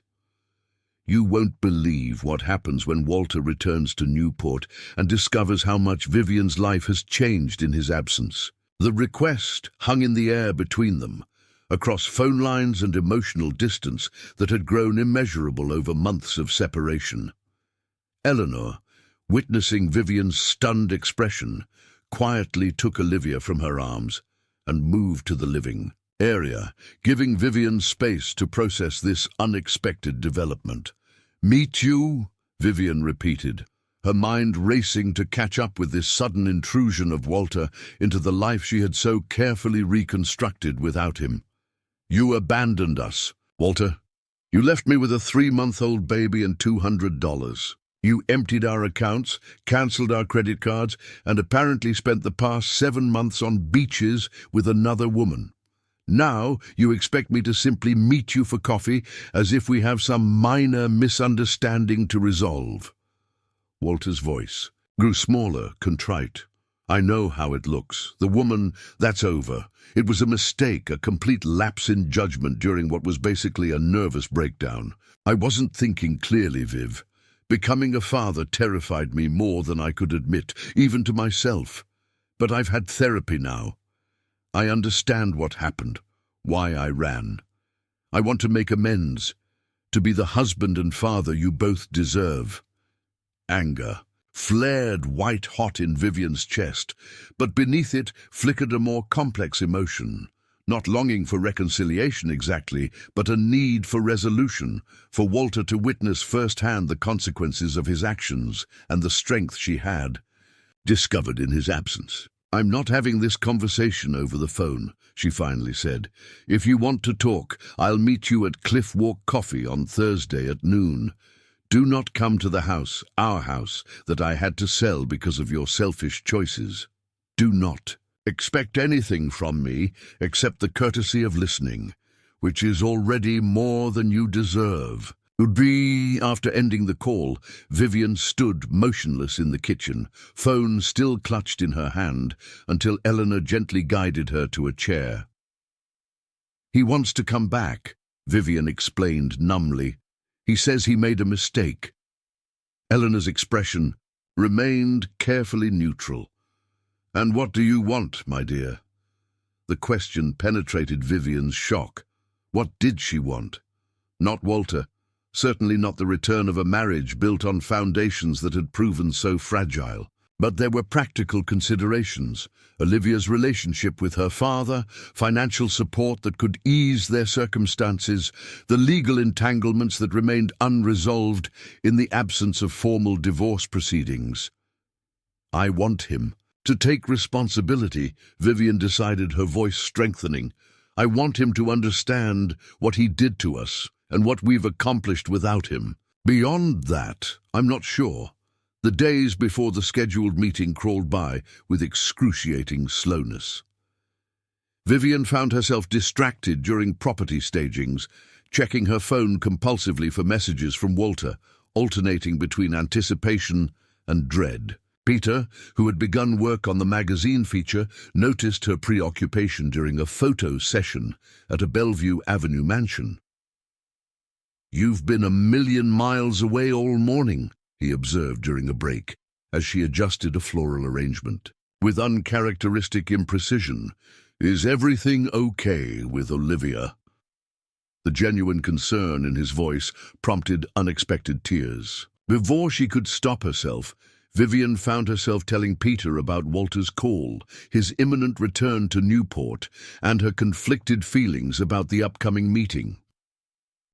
You won't believe what happens when Walter returns to Newport and discovers how much Vivian's life has changed in his absence. The request hung in the air between them, across phone lines and emotional distance that had grown immeasurable over months of separation. Eleanor, witnessing Vivian's stunned expression, quietly took Olivia from her arms and moved to the living area, giving Vivian space to process this unexpected development. "Meet you?" Vivian repeated, her mind racing to catch up with this sudden intrusion of Walter into the life she had so carefully reconstructed without him. "You abandoned us, Walter. You left me with a 3-month-old baby and $200. You emptied our accounts, cancelled our credit cards, and apparently spent the past 7 months on beaches with another woman. Now you expect me to simply meet you for coffee as if we have some minor misunderstanding to resolve." Walter's voice grew smaller, contrite. "I know how it looks. The woman, that's over. It was a mistake, a complete lapse in judgment during what was basically a nervous breakdown. I wasn't thinking clearly, Viv. Becoming a father terrified me more than I could admit, even to myself. But I've had therapy now. I understand what happened, why I ran. I want to make amends, to be the husband and father you both deserve." Anger flared white-hot in Vivian's chest, but beneath it flickered a more complex emotion, not longing for reconciliation exactly, but a need for resolution, for Walter to witness firsthand the consequences of his actions and the strength she had discovered in his absence. "I'm not having this conversation over the phone," she finally said. "If you want to talk, I'll meet you at Cliff Walk Coffee on Thursday at noon. Do not come to the house, our house, that I had to sell because of your selfish choices. Do not expect anything from me except the courtesy of listening, which is already more than you deserve." After ending the call, Vivian stood motionless in the kitchen, phone still clutched in her hand, until Eleanor gently guided her to a chair. "He wants to come back," Vivian explained numbly. "He says he made a mistake." Eleanor's expression remained carefully neutral. "And what do you want, my dear?" The question penetrated Vivian's shock. What did she want? Not Walter. Certainly not the return of a marriage built on foundations that had proven so fragile. But there were practical considerations: Olivia's relationship with her father, financial support that could ease their circumstances, the legal entanglements that remained unresolved in the absence of formal divorce proceedings. "I want him to take responsibility," Vivian decided, her voice strengthening. "I want him to understand what he did to us and what we've accomplished without him. Beyond that, I'm not sure." The days before the scheduled meeting crawled by with excruciating slowness. Vivian found herself distracted during property stagings, checking her phone compulsively for messages from Walter, alternating between anticipation and dread. Peter, who had begun work on the magazine feature, noticed her preoccupation during a photo session at a Bellevue Avenue mansion. "You've been a million miles away all morning," he observed during a break, as she adjusted a floral arrangement. With uncharacteristic imprecision, "Is everything okay with Olivia?" The genuine concern in his voice prompted unexpected tears. Before she could stop herself, Vivian found herself telling Peter about Walter's call, his imminent return to Newport, and her conflicted feelings about the upcoming meeting.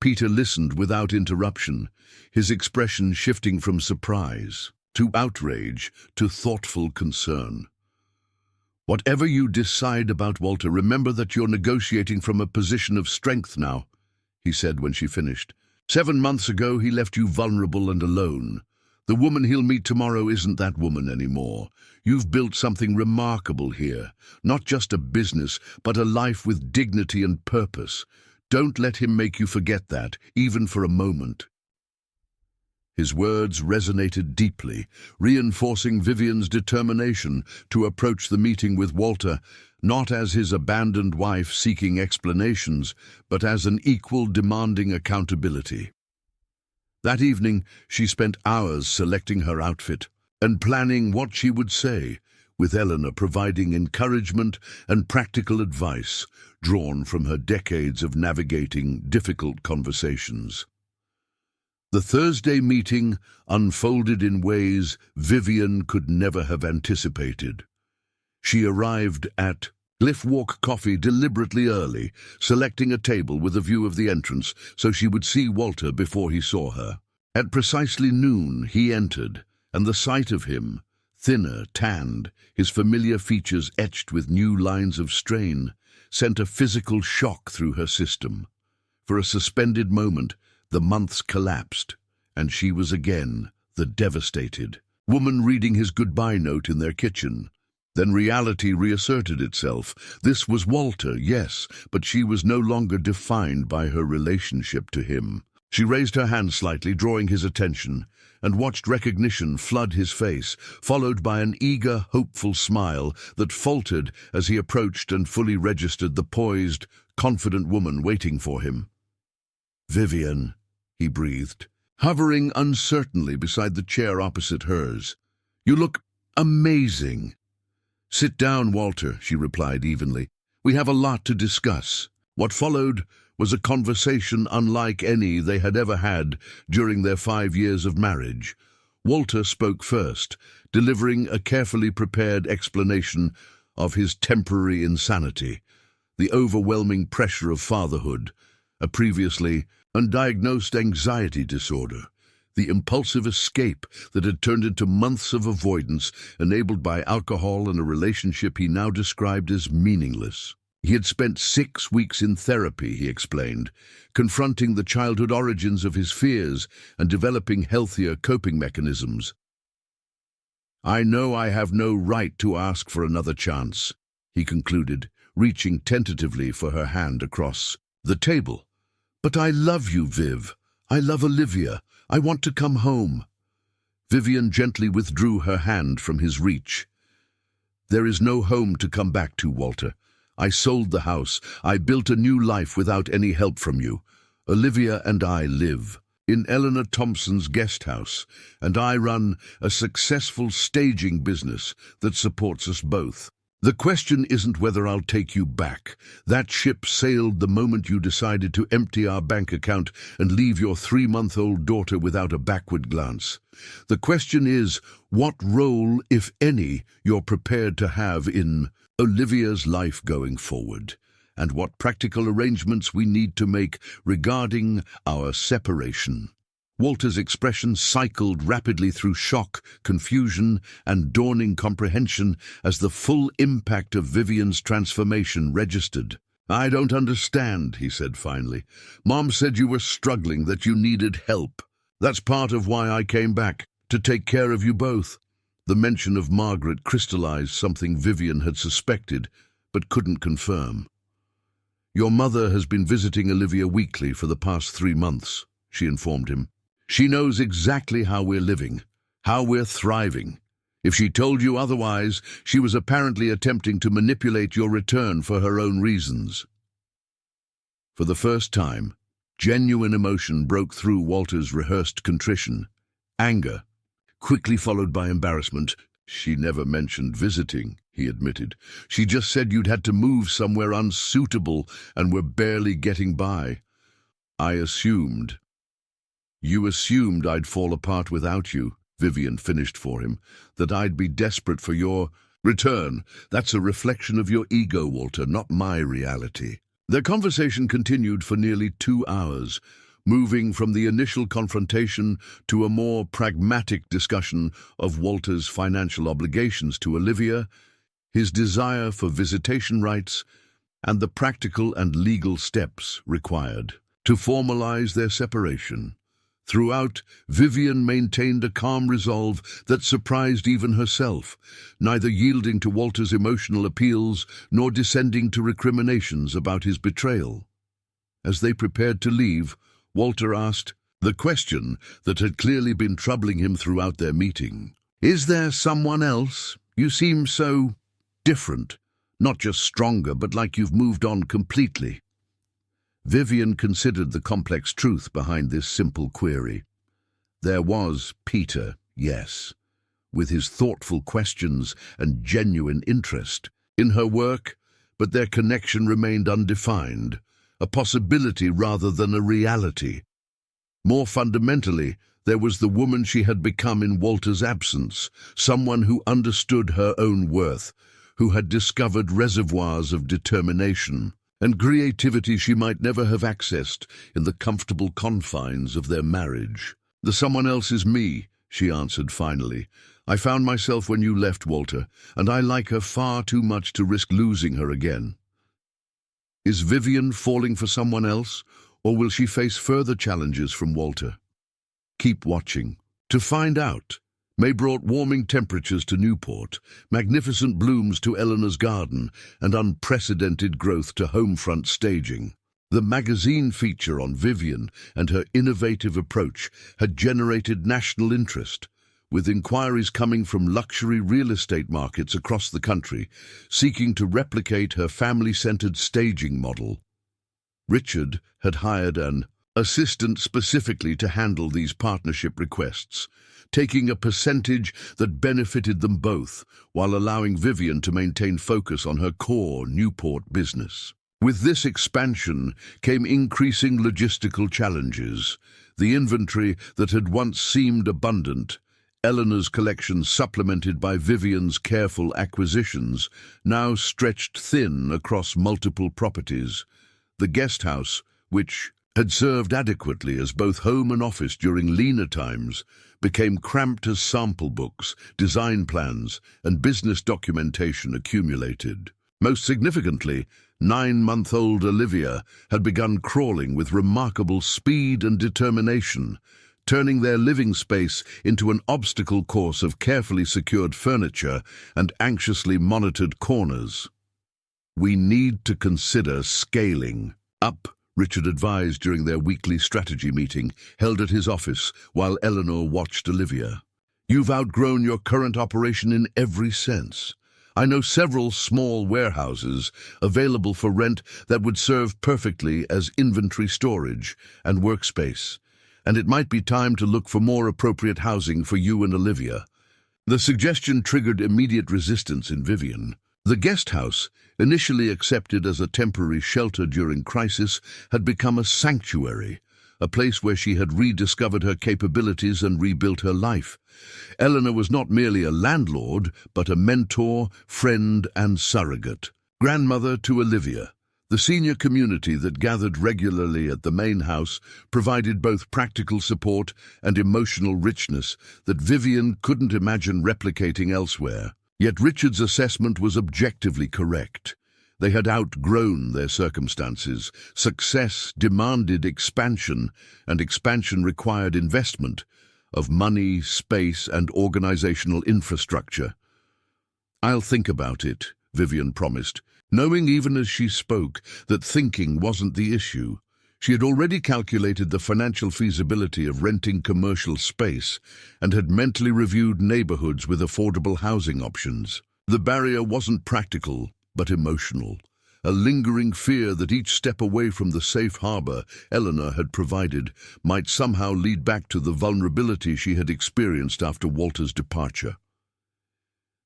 Peter listened without interruption, his expression shifting from surprise to outrage to thoughtful concern. "Whatever you decide about Walter, remember that you're negotiating from a position of strength now," he said when she finished. 7 months ago, he left you vulnerable and alone. The woman he'll meet tomorrow isn't that woman anymore. You've built something remarkable here. Not just a business, but a life with dignity and purpose. Don't let him make you forget that, even for a moment. His words resonated deeply, reinforcing Vivian's determination to approach the meeting with Walter, not as his abandoned wife seeking explanations, but as an equal demanding accountability. That evening, she spent hours selecting her outfit and planning what she would say, with Eleanor providing encouragement and practical advice drawn from her decades of navigating difficult conversations. The Thursday meeting unfolded in ways Vivian could never have anticipated. She arrived at Cliff Walk Coffee deliberately early, selecting a table with a view of the entrance so she would see Walter before he saw her. At precisely noon, he entered, and the sight of him, thinner, tanned, his familiar features etched with new lines of strain, sent a physical shock through her system. For a suspended moment, the months collapsed, and she was again the devastated woman reading his goodbye note in their kitchen. Then reality reasserted itself. This was Walter, yes, but she was no longer defined by her relationship to him. She raised her hand slightly, drawing his attention, and watched recognition flood his face, followed by an eager, hopeful smile that faltered as he approached and fully registered the poised, confident woman waiting for him. "Vivian," he breathed, hovering uncertainly beside the chair opposite hers. "You look amazing." "Sit down, Walter," she replied evenly. "We have a lot to discuss." What followed was a conversation unlike any they had ever had during their 5 years of marriage. Walter spoke first, delivering a carefully prepared explanation of his temporary insanity, the overwhelming pressure of fatherhood, a previously undiagnosed anxiety disorder, the impulsive escape that had turned into months of avoidance enabled by alcohol and a relationship he now described as meaningless. He had spent 6 weeks in therapy, he explained, confronting the childhood origins of his fears and developing healthier coping mechanisms. "I know I have no right to ask for another chance," he concluded, reaching tentatively for her hand across the table. "But I love you, Viv. I love Olivia. I want to come home." Vivian gently withdrew her hand from his reach. "There is no home to come back to, Walter. I sold the house. I built a new life without any help from you. Olivia and I live in Eleanor Thompson's guest house, and I run a successful staging business that supports us both. The question isn't whether I'll take you back. That ship sailed the moment you decided to empty our bank account and leave your 3-month-old daughter without a backward glance. The question is what role, if any, you're prepared to have in Olivia's life going forward, and what practical arrangements we need to make regarding our separation." Walter's expression cycled rapidly through shock, confusion, and dawning comprehension as the full impact of Vivian's transformation registered. "I don't understand," he said finally. "Mom said you were struggling, that you needed help. That's part of why I came back, to take care of you both." The mention of Margaret crystallized something Vivian had suspected, but couldn't confirm. "Your mother has been visiting Olivia weekly for the past 3 months, she informed him. "She knows exactly how we're living, how we're thriving. If she told you otherwise, she was apparently attempting to manipulate your return for her own reasons." For the first time, genuine emotion broke through Walter's rehearsed contrition. Anger, quickly followed by embarrassment. "She never mentioned visiting," he admitted. "She just said you'd had to move somewhere unsuitable and were barely getting by. I assumed." "You assumed I'd fall apart without you," Vivian finished for him, "that I'd be desperate for your return. That's a reflection of your ego, Walter, not my reality." Their conversation continued for nearly 2 hours, moving from the initial confrontation to a more pragmatic discussion of Walter's financial obligations to Olivia, his desire for visitation rights, and the practical and legal steps required to formalize their separation. Throughout, Vivian maintained a calm resolve that surprised even herself, neither yielding to Walter's emotional appeals nor descending to recriminations about his betrayal. As they prepared to leave, Walter asked the question that had clearly been troubling him throughout their meeting. "Is there someone else? You seem so different, not just stronger, but like you've moved on completely." Vivian considered the complex truth behind this simple query. There was Peter, yes, with his thoughtful questions and genuine interest in her work, but their connection remained undefined, a possibility rather than a reality. More fundamentally, there was the woman she had become in Walter's absence, someone who understood her own worth, who had discovered reservoirs of determination and creativity she might never have accessed in the comfortable confines of their marriage. "The someone else is me," she answered finally. "I found myself when you left, Walter, and I like her far too much to risk losing her again." Is Vivian falling for someone else, or will she face further challenges from Walter? Keep watching to find out. May brought warming temperatures to Newport, magnificent blooms to Eleanor's garden, and unprecedented growth to Homefront staging. The magazine feature on Vivian and her innovative approach had generated national interest, with inquiries coming from luxury real estate markets across the country, seeking to replicate her family-centered staging model. Richard had hired an assistant specifically to handle these partnership requests, taking a percentage that benefited them both, while allowing Vivian to maintain focus on her core Newport business. With this expansion came increasing logistical challenges. The inventory that had once seemed abundant, Eleanor's collection supplemented by Vivian's careful acquisitions, now stretched thin across multiple properties. The guest house, which had served adequately as both home and office during leaner times, became cramped as sample books, design plans, and business documentation accumulated. Most significantly, 9-month-old Olivia had begun crawling with remarkable speed and determination, turning their living space into an obstacle course of carefully secured furniture and anxiously monitored corners. "We need to consider scaling up," Richard advised during their weekly strategy meeting, held at his office, while Eleanor watched Olivia. "You've outgrown your current operation in every sense. I know several small warehouses available for rent that would serve perfectly as inventory storage and workspace, and it might be time to look for more appropriate housing for you and Olivia." The suggestion triggered immediate resistance in Vivian. The guest house, initially accepted as a temporary shelter during crisis, had become a sanctuary, a place where she had rediscovered her capabilities and rebuilt her life. Eleanor was not merely a landlord, but a mentor, friend, and surrogate. Grandmother to Olivia. The senior community that gathered regularly at the main house provided both practical support and emotional richness that Vivian couldn't imagine replicating elsewhere. Yet Richard's assessment was objectively correct. They had outgrown their circumstances. Success demanded expansion, and expansion required investment of money, space, and organizational infrastructure. "I'll think about it," Vivian promised, knowing even as she spoke that thinking wasn't the issue. She had already calculated the financial feasibility of renting commercial space and had mentally reviewed neighborhoods with affordable housing options. The barrier wasn't practical, but emotional, a lingering fear that each step away from the safe harbor Eleanor had provided might somehow lead back to the vulnerability she had experienced after Walter's departure.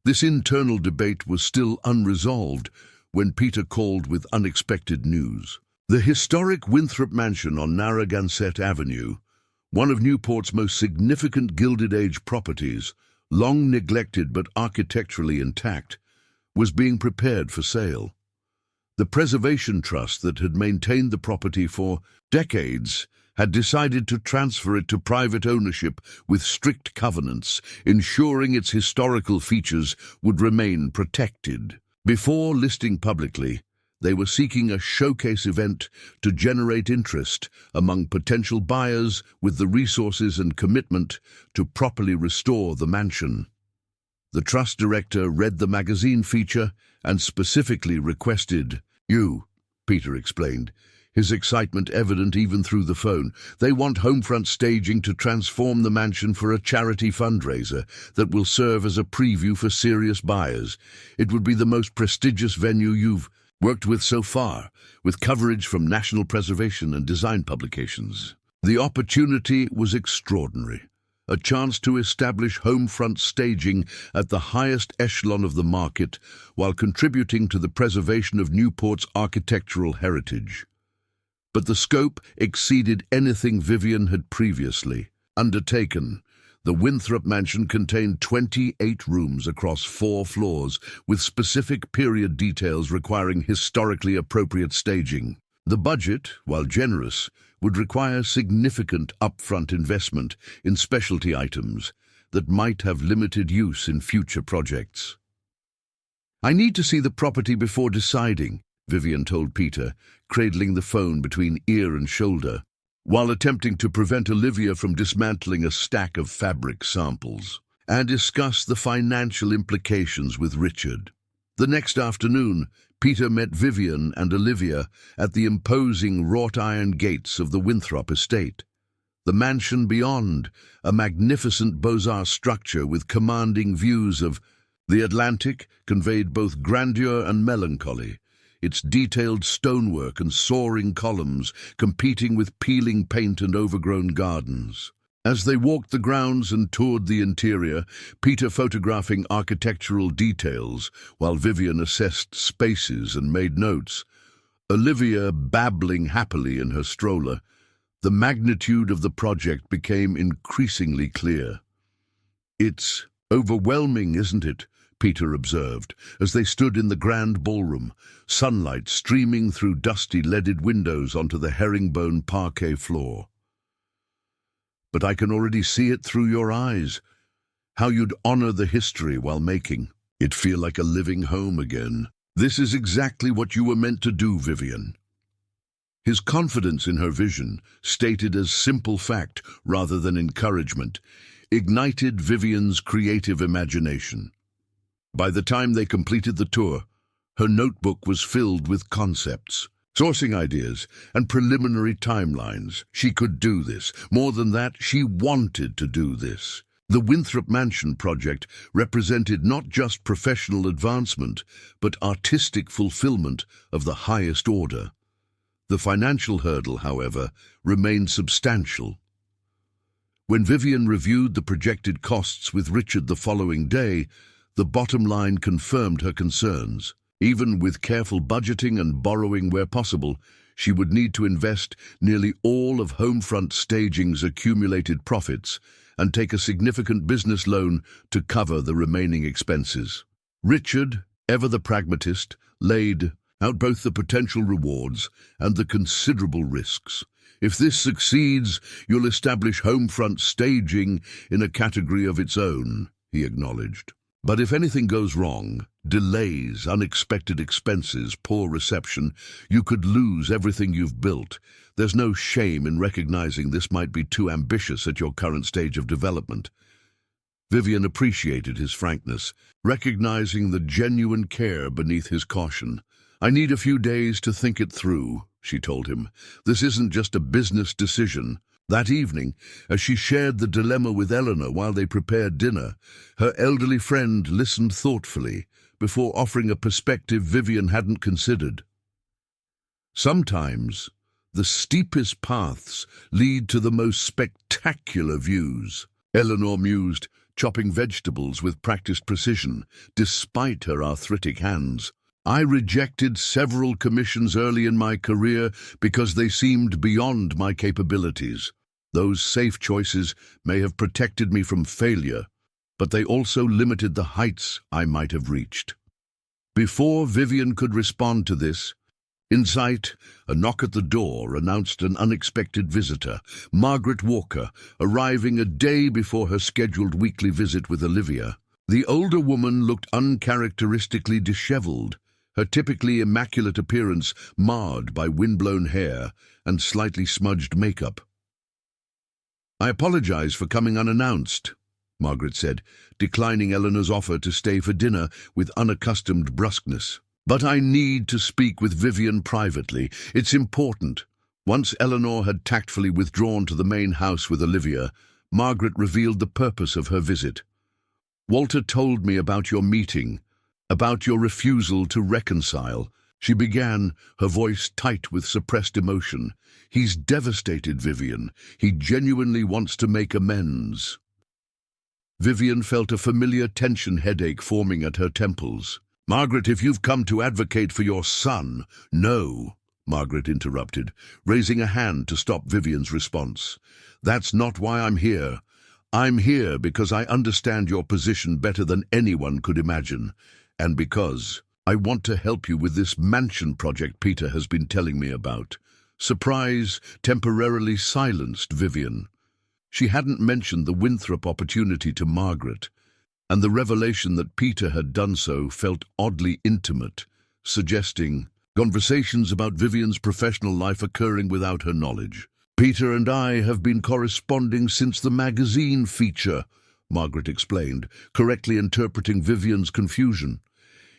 This internal debate was still unresolved when Peter called with unexpected news. The historic Winthrop Mansion on Narragansett Avenue, one of Newport's most significant Gilded Age properties, long neglected but architecturally intact, was being prepared for sale. The Preservation Trust that had maintained the property for decades had decided to transfer it to private ownership with strict covenants, ensuring its historical features would remain protected. Before listing publicly, They were seeking a showcase event to generate interest among potential buyers with the resources and commitment to properly restore the mansion. The trust director read the magazine feature and specifically requested you, Peter explained, his excitement evident even through the phone. They want Homefront Staging to transform the mansion for a charity fundraiser that will serve as a preview for serious buyers. It would be the most prestigious venue you've worked with so far, with coverage from national preservation and design publications. The opportunity was extraordinary. A chance to establish Homefront Staging at the highest echelon of the market while contributing to the preservation of Newport's architectural heritage. But the scope exceeded anything Vivian had previously undertaken. The Winthrop Mansion contained 28 rooms across 4 floors, with specific period details requiring historically appropriate staging. The budget, while generous, would require significant upfront investment in specialty items that might have limited use in future projects. "I need to see the property before deciding," Vivian told Peter, cradling the phone between ear and shoulder, while attempting to prevent Olivia from dismantling a stack of fabric samples, and discuss the financial implications with Richard. The next afternoon, Peter met Vivian and Olivia at the imposing wrought-iron gates of the Winthrop estate. The mansion beyond, a magnificent Beaux-Arts structure with commanding views of the Atlantic, conveyed both grandeur and melancholy, its detailed stonework and soaring columns competing with peeling paint and overgrown gardens. As they walked the grounds and toured the interior, Peter photographing architectural details while Vivian assessed spaces and made notes, Olivia babbling happily in her stroller, the magnitude of the project became increasingly clear. "It's overwhelming, isn't it?" Peter observed, as they stood in the grand ballroom, sunlight streaming through dusty leaded windows onto the herringbone parquet floor. "But I can already see it through your eyes. How you'd honor the history while making it feel like a living home again. This is exactly what you were meant to do, Vivian." His confidence in her vision, stated as simple fact rather than encouragement, ignited Vivian's creative imagination. By the time they completed the tour, her notebook was filled with concepts, sourcing ideas, and preliminary timelines. She could do this. More than that, she wanted to do this. The Winthrop Mansion project represented not just professional advancement, but artistic fulfillment of the highest order. The financial hurdle, however, remained substantial. When Vivian reviewed the projected costs with Richard the following day, the bottom line confirmed her concerns. Even with careful budgeting and borrowing where possible, she would need to invest nearly all of Homefront Staging's accumulated profits and take a significant business loan to cover the remaining expenses. Richard, ever the pragmatist, laid out both the potential rewards and the considerable risks. "If this succeeds, you'll establish Homefront Staging in a category of its own," he acknowledged. "But if anything goes wrong, delays, unexpected expenses, poor reception, you could lose everything you've built. There's no shame in recognizing this might be too ambitious at your current stage of development." Vivian appreciated his frankness, recognizing the genuine care beneath his caution. "I need a few days to think it through," she told him. "This isn't just a business decision." That evening, as she shared the dilemma with Eleanor while they prepared dinner, her elderly friend listened thoughtfully before offering a perspective Vivian hadn't considered. "Sometimes, the steepest paths lead to the most spectacular views," Eleanor mused, chopping vegetables with practiced precision, despite her arthritic hands. "I rejected several commissions early in my career because they seemed beyond my capabilities. Those safe choices may have protected me from failure, but they also limited the heights I might have reached." Before Vivian could respond to this, in sight, a knock at the door announced an unexpected visitor, Margaret Walker, arriving a day before her scheduled weekly visit with Olivia. The older woman looked uncharacteristically disheveled, her typically immaculate appearance marred by windblown hair and slightly smudged makeup. "I apologize for coming unannounced," Margaret said, declining Eleanor's offer to stay for dinner with unaccustomed brusqueness. "But I need to speak with Vivian privately. It's important." Once Eleanor had tactfully withdrawn to the main house with Olivia, Margaret revealed the purpose of her visit. "Walter told me about your meeting, about your refusal to reconcile," she began, her voice tight with suppressed emotion. "He's devastated, Vivian. He genuinely wants to make amends." Vivian felt a familiar tension headache forming at her temples. "Margaret, if you've come to advocate for your son—" "No," Margaret interrupted, raising a hand to stop Vivian's response. "That's not why I'm here. I'm here because I understand your position better than anyone could imagine, and because I want to help you with this mansion project Peter has been telling me about." Surprise temporarily silenced Vivian. She hadn't mentioned the Winthrop opportunity to Margaret, and the revelation that Peter had done so felt oddly intimate, suggesting conversations about Vivian's professional life occurring without her knowledge. "Peter and I have been corresponding since the magazine feature," Margaret explained, correctly interpreting Vivian's confusion.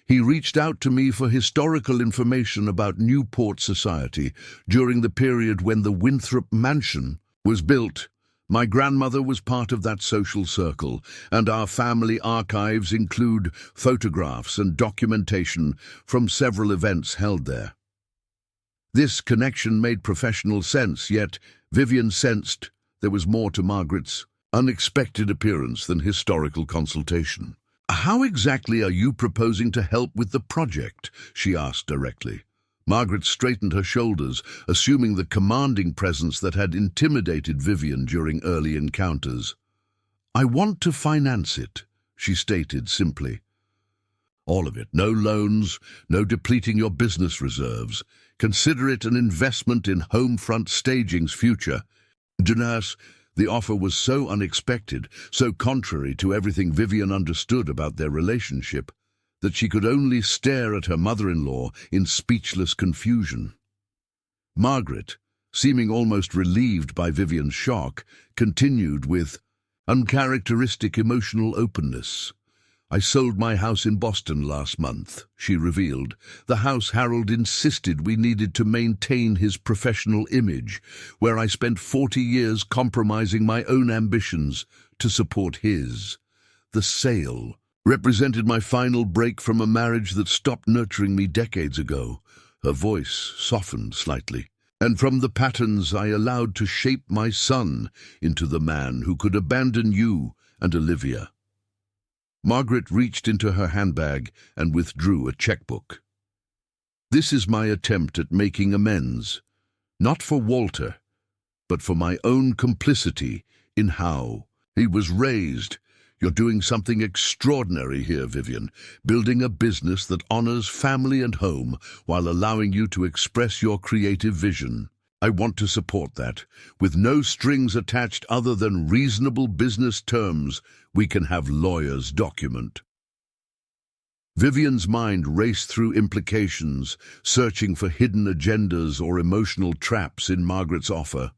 "He reached out to me for historical information about Newport society during the period when the Winthrop Mansion was built. My grandmother was part of that social circle, and our family archives include photographs and documentation from several events held there." This connection made professional sense, yet Vivian sensed there was more to Margaret's unexpected appearance than historical consultation. "How exactly are you proposing to help with the project?" she asked directly. Margaret straightened her shoulders, assuming the commanding presence that had intimidated Vivian during early encounters. "I want to finance it," she stated simply. "All of it. No loans, no depleting your business reserves. Consider it an investment in Homefront Staging's future." Jonas, the offer was so unexpected, so contrary to everything Vivian understood about their relationship, that she could only stare at her mother-in-law in speechless confusion. Margaret, seeming almost relieved by Vivian's shock, continued with uncharacteristic emotional openness. "I sold my house in Boston last month," she revealed. "The house Harold insisted we needed to maintain his professional image, where I spent 40 years compromising my own ambitions to support his. The sale represented my final break from a marriage that stopped nurturing me decades ago." Her voice softened slightly. "And from the patterns I allowed to shape my son into the man who could abandon you and Olivia." Margaret reached into her handbag and withdrew a checkbook. "This is my attempt at making amends, not for Walter, but for my own complicity in how he was raised. You're doing something extraordinary here, Vivian, building a business that honors family and home while allowing you to express your creative vision. I want to support that. With no strings attached other than reasonable business terms, we can have lawyers document." Vivian's mind raced through implications, searching for hidden agendas or emotional traps in Margaret's offer.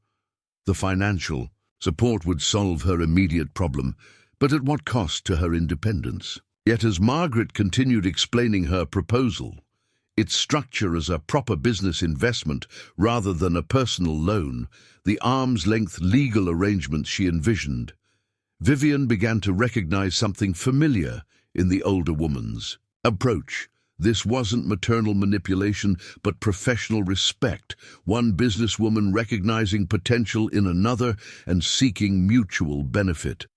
The financial support would solve her immediate problem, but at what cost to her independence? Yet as Margaret continued explaining her proposal, its structure as a proper business investment rather than a personal loan, the arm's-length legal arrangements she envisioned, Vivian began to recognize something familiar in the older woman's approach. This wasn't maternal manipulation, but professional respect, one businesswoman recognizing potential in another and seeking mutual benefit.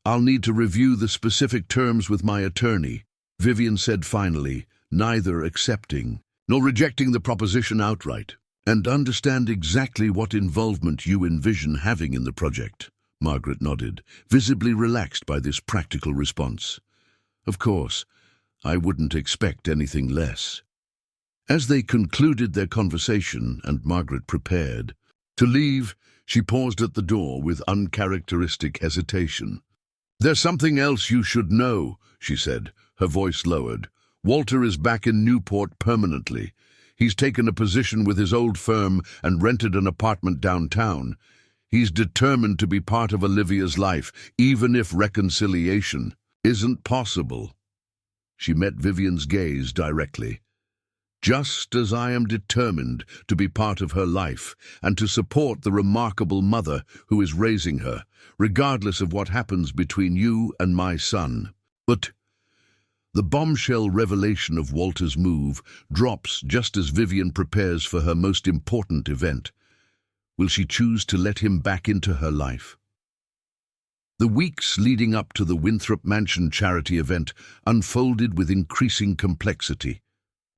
"I'll need to review the specific terms with my attorney," Vivian said finally, neither accepting nor rejecting the proposition outright. "And understand exactly what involvement you envision having in the project." Margaret nodded, visibly relaxed by this practical response. "Of course, I wouldn't expect anything less." As they concluded their conversation and Margaret prepared to leave, she paused at the door with uncharacteristic hesitation. "There's something else you should know," she said, her voice lowered. Walter is back in Newport permanently. He's taken a position with his old firm and rented an apartment downtown. He's determined to be part of Olivia's life, even if reconciliation isn't possible. She met Vivian's gaze directly. Just as I am determined to be part of her life and to support the remarkable mother who is raising her, regardless of what happens between you and my son. But the bombshell revelation of Walter's move drops just as Vivian prepares for her most important event. Will she choose to let him back into her life? The weeks leading up to the Winthrop Mansion charity event unfolded with increasing complexity.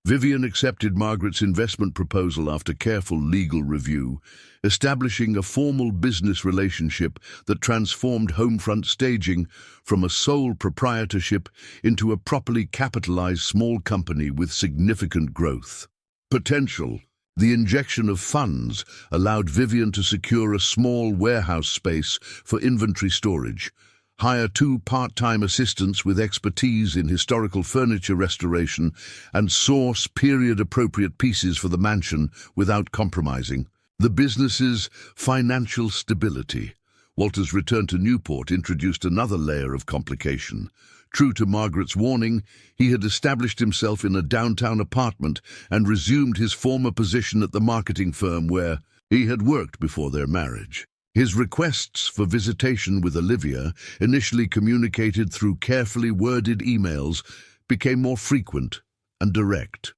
Vivian accepted Margaret's investment proposal after careful legal review, establishing a formal business relationship that transformed Homefront Staging from a sole proprietorship into a properly capitalized small company with significant growth potential. The injection of funds allowed Vivian to secure a small warehouse space for inventory storage, hire 2 part-time assistants with expertise in historical furniture restoration, and source period-appropriate pieces for the mansion without compromising the business's financial stability. Walter's return to Newport introduced another layer of complication. True to Margaret's warning, he had established himself in a downtown apartment and resumed his former position at the marketing firm where he had worked before their marriage. His requests for visitation with Olivia, initially communicated through carefully worded emails, became more frequent and direct.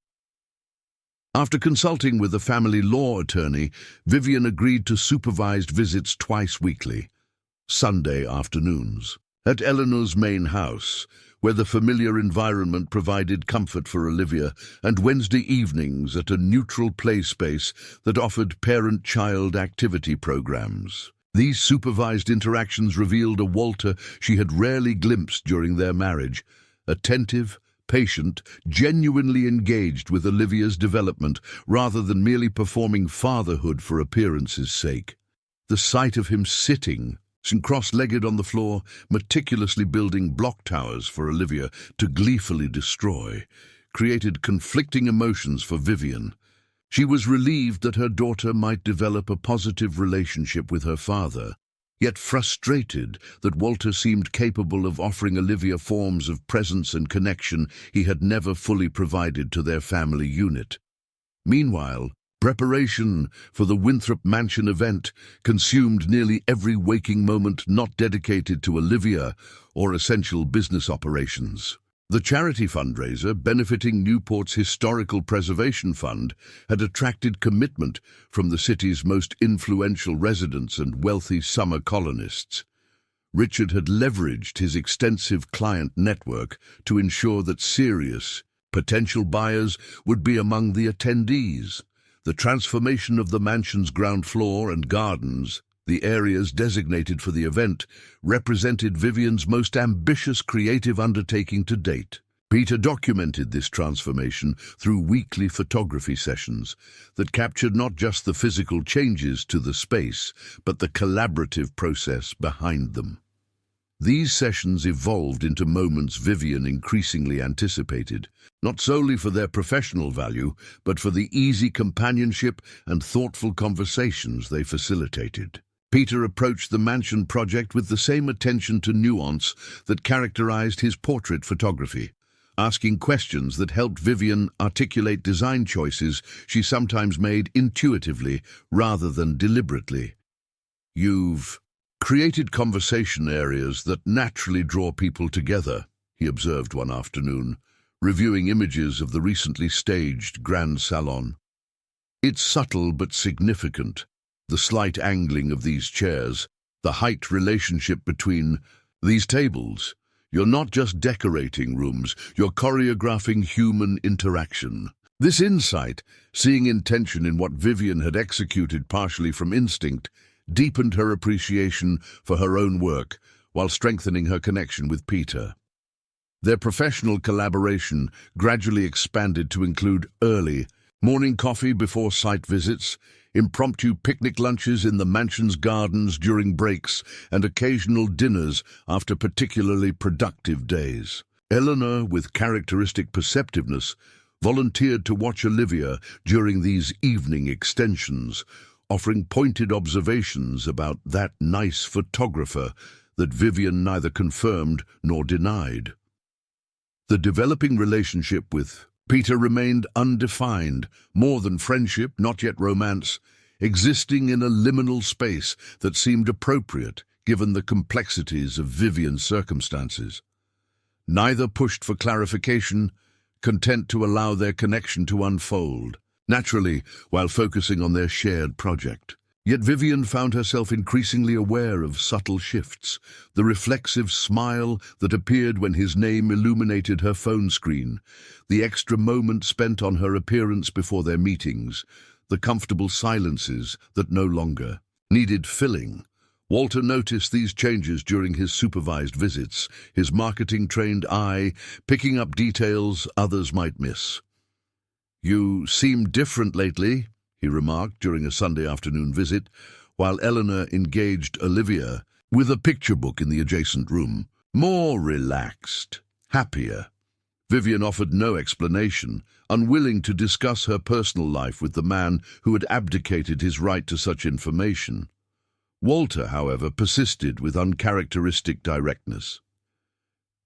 After consulting with a family law attorney, Vivian agreed to supervised visits twice weekly, Sunday afternoons, at Eleanor's main house, where the familiar environment provided comfort for Olivia, and Wednesday evenings at a neutral play space that offered parent-child activity programs. These supervised interactions revealed a Walter she had rarely glimpsed during their marriage, attentive, patient, genuinely engaged with Olivia's development rather than merely performing fatherhood for appearance's sake. The sight of him sitting cross-legged on the floor, meticulously building block towers for Olivia to gleefully destroy, created conflicting emotions for Vivian. She was relieved that her daughter might develop a positive relationship with her father, yet frustrated that Walter seemed capable of offering Olivia forms of presence and connection he had never fully provided to their family unit. Meanwhile, preparation for the Winthrop Mansion event consumed nearly every waking moment not dedicated to Olivia or essential business operations. The charity fundraiser, benefiting Newport's Historical Preservation Fund, had attracted commitment from the city's most influential residents and wealthy summer colonists. Richard had leveraged his extensive client network to ensure that serious, potential buyers would be among the attendees. The transformation of the mansion's ground floor and gardens, the areas designated for the event, represented Vivian's most ambitious creative undertaking to date. Peter documented this transformation through weekly photography sessions that captured not just the physical changes to the space, but the collaborative process behind them. These sessions evolved into moments Vivian increasingly anticipated, not solely for their professional value, but for the easy companionship and thoughtful conversations they facilitated. Peter approached the mansion project with the same attention to nuance that characterized his portrait photography, asking questions that helped Vivian articulate design choices she sometimes made intuitively rather than deliberately. "You've created conversation areas that naturally draw people together," he observed one afternoon, reviewing images of the recently staged Grand Salon. "It's subtle but significant, the slight angling of these chairs, the height relationship between these tables. You're not just decorating rooms, you're choreographing human interaction." This insight, seeing intention in what Vivian had executed partially from instinct, deepened her appreciation for her own work while strengthening her connection with Peter. Their professional collaboration gradually expanded to include early morning coffee before site visits, impromptu picnic lunches in the mansion's gardens during breaks, and occasional dinners after particularly productive days. Eleanor, with characteristic perceptiveness, volunteered to watch Olivia during these evening extensions, offering pointed observations about that nice photographer that Vivian neither confirmed nor denied. The developing relationship with Peter remained undefined, more than friendship, not yet romance, existing in a liminal space that seemed appropriate given the complexities of Vivian's circumstances. Neither pushed for clarification, content to allow their connection to unfold, naturally while focusing on their shared project. Yet Vivian found herself increasingly aware of subtle shifts, the reflexive smile that appeared when his name illuminated her phone screen, the extra moment spent on her appearance before their meetings, the comfortable silences that no longer needed filling. Walter noticed these changes during his supervised visits, his marketing-trained eye picking up details others might miss. "You seem different lately," he remarked during a Sunday afternoon visit, while Eleanor engaged Olivia with a picture book in the adjacent room. "More relaxed, happier." Vivian offered no explanation, unwilling to discuss her personal life with the man who had abdicated his right to such information. Walter, however, persisted with uncharacteristic directness.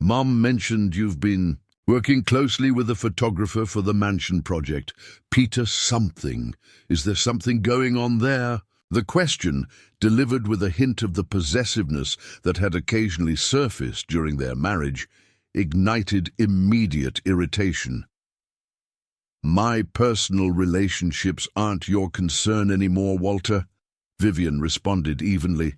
"Mom mentioned you've been working closely with a photographer for the mansion project. Peter something. Is there something going on there?" The question, delivered with a hint of the possessiveness that had occasionally surfaced during their marriage, ignited immediate irritation. "My personal relationships aren't your concern anymore, Walter," Vivian responded evenly.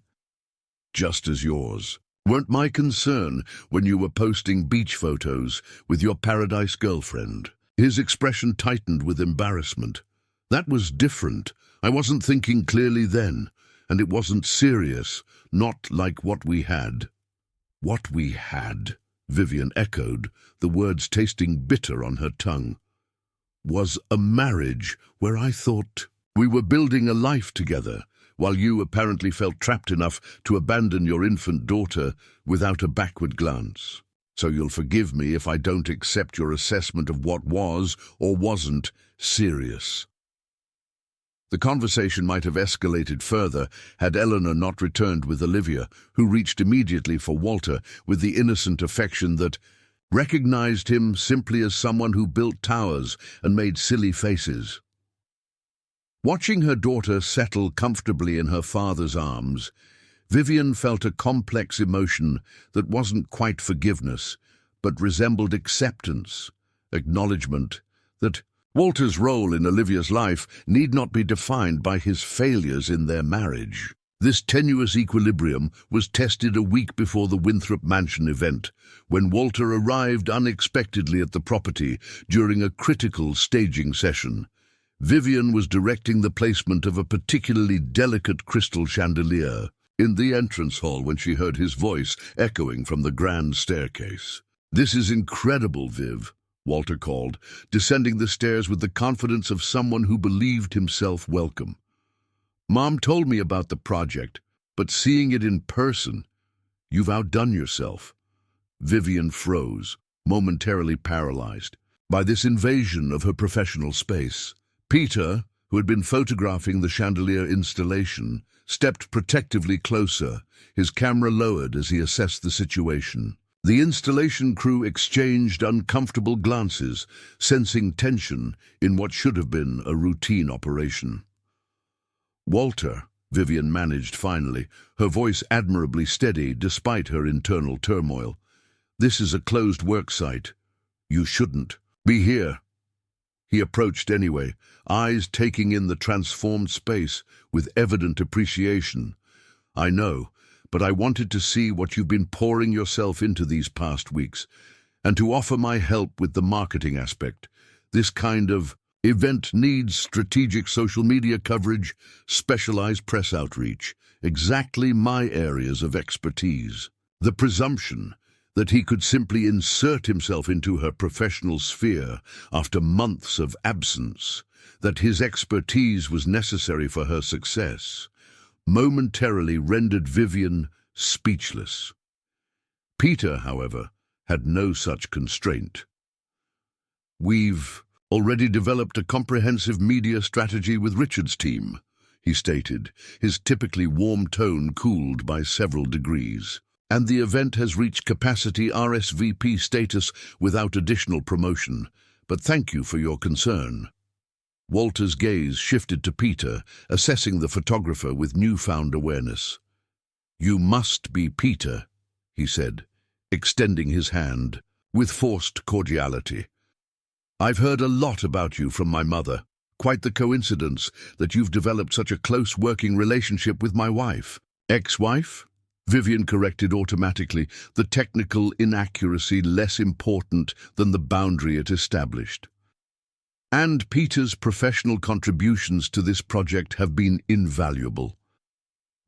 "Just as yours weren't my concern when you were posting beach photos with your paradise girlfriend." His expression tightened with embarrassment. "That was different. I wasn't thinking clearly then, and it wasn't serious, not like what we had." "What we had," Vivian echoed, the words tasting bitter on her tongue, "was a marriage where I thought we were building a life together, while you apparently felt trapped enough to abandon your infant daughter without a backward glance. So you'll forgive me if I don't accept your assessment of what was, or wasn't, serious." The conversation might have escalated further had Eleanor not returned with Olivia, who reached immediately for Walter with the innocent affection that recognized him simply as someone who built towers and made silly faces. Watching her daughter settle comfortably in her father's arms, Vivian felt a complex emotion that wasn't quite forgiveness, but resembled acceptance, acknowledgement that Walter's role in Olivia's life need not be defined by his failures in their marriage. This tenuous equilibrium was tested a week before the Winthrop Mansion event, when Walter arrived unexpectedly at the property during a critical staging session. Vivian was directing the placement of a particularly delicate crystal chandelier in the entrance hall when she heard his voice echoing from the grand staircase. "This is incredible, Viv," Walter called, descending the stairs with the confidence of someone who believed himself welcome. "Mom told me about the project, but seeing it in person, you've outdone yourself." Vivian froze, momentarily paralyzed by this invasion of her professional space. Peter, who had been photographing the chandelier installation, stepped protectively closer, his camera lowered as he assessed the situation. The installation crew exchanged uncomfortable glances, sensing tension in what should have been a routine operation. "Walter," Vivian managed finally, her voice admirably steady despite her internal turmoil, "this is a closed work site. You shouldn't be here." He approached anyway, eyes taking in the transformed space with evident appreciation. "I know, but I wanted to see what you've been pouring yourself into these past weeks, and to offer my help with the marketing aspect. This kind of event needs strategic social media coverage, specialized press outreach, exactly my areas of expertise." The presumption that he could simply insert himself into her professional sphere after months of absence, that his expertise was necessary for her success, momentarily rendered Vivian speechless. Peter, however, had no such constraint. "We've already developed a comprehensive media strategy with Richard's team," he stated, his typically warm tone cooled by several degrees. "And the event has reached capacity RSVP status without additional promotion. But thank you for your concern." Walter's gaze shifted to Peter, assessing the photographer with newfound awareness. "You must be Peter," he said, extending his hand with forced cordiality. "I've heard a lot about you from my mother. Quite the coincidence that you've developed such a close working relationship with my wife." "Ex-wife?" Vivian corrected automatically, the technical inaccuracy less important than the boundary it established. "And Peter's professional contributions to this project have been invaluable.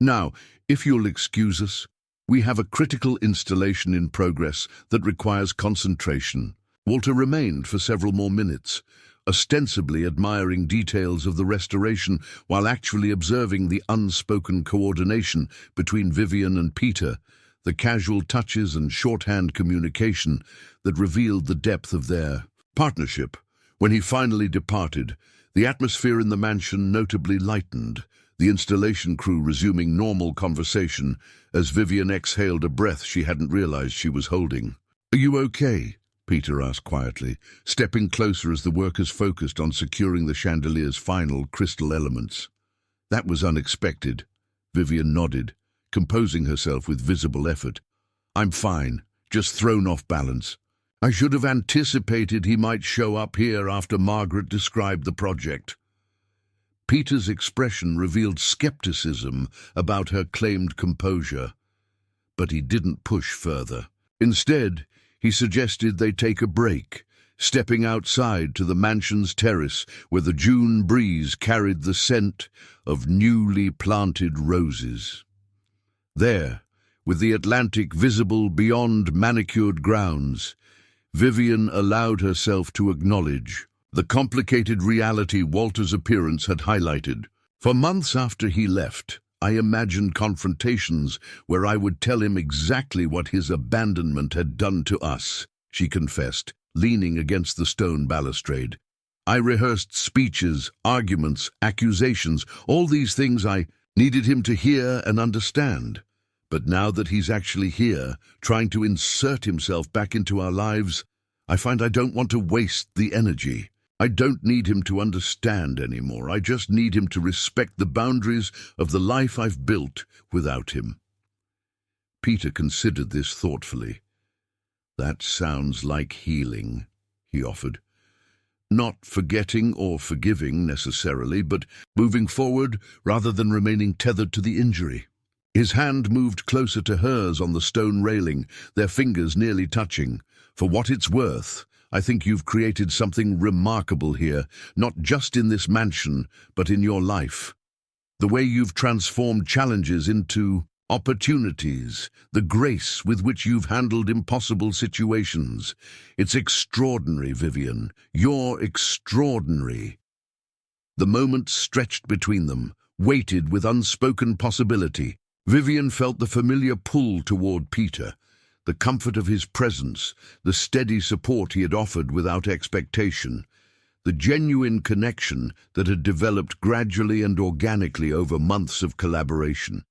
Now, if you'll excuse us, we have a critical installation in progress that requires concentration." Walter remained for several more minutes, ostensibly admiring details of the restoration while actually observing the unspoken coordination between Vivian and Peter, the casual touches and shorthand communication that revealed the depth of their partnership. When he finally departed, the atmosphere in the mansion notably lightened, the installation crew resuming normal conversation as Vivian exhaled a breath she hadn't realized she was holding. "Are you okay?" Peter asked quietly, stepping closer as the workers focused on securing the chandelier's final crystal elements. "That was unexpected." Vivian nodded, composing herself with visible effort. "I'm fine, just thrown off balance. I should have anticipated he might show up here after Margaret described the project." Peter's expression revealed skepticism about her claimed composure, but he didn't push further. Instead, he suggested they take a break, stepping outside to the mansion's terrace where the June breeze carried the scent of newly planted roses. There, with the Atlantic visible beyond manicured grounds, Vivian allowed herself to acknowledge the complicated reality Walter's appearance had highlighted. "For months after he left, I imagined confrontations where I would tell him exactly what his abandonment had done to us," she confessed, leaning against the stone balustrade. "I rehearsed speeches, arguments, accusations, all these things I needed him to hear and understand. But now that he's actually here, trying to insert himself back into our lives, I find I don't want to waste the energy. I don't need him to understand anymore. I just need him to respect the boundaries of the life I've built without him." Peter considered this thoughtfully. "That sounds like healing," he offered. "Not forgetting or forgiving necessarily, but moving forward rather than remaining tethered to the injury." His hand moved closer to hers on the stone railing, their fingers nearly touching. "For what it's worth, I think you've created something remarkable here, not just in this mansion, but in your life. The way you've transformed challenges into opportunities, the grace with which you've handled impossible situations. It's extraordinary, Vivian. You're extraordinary." The moment stretched between them, weighted with unspoken possibility. Vivian felt the familiar pull toward Peter, the comfort of his presence, the steady support he had offered without expectation, the genuine connection that had developed gradually and organically over months of collaboration.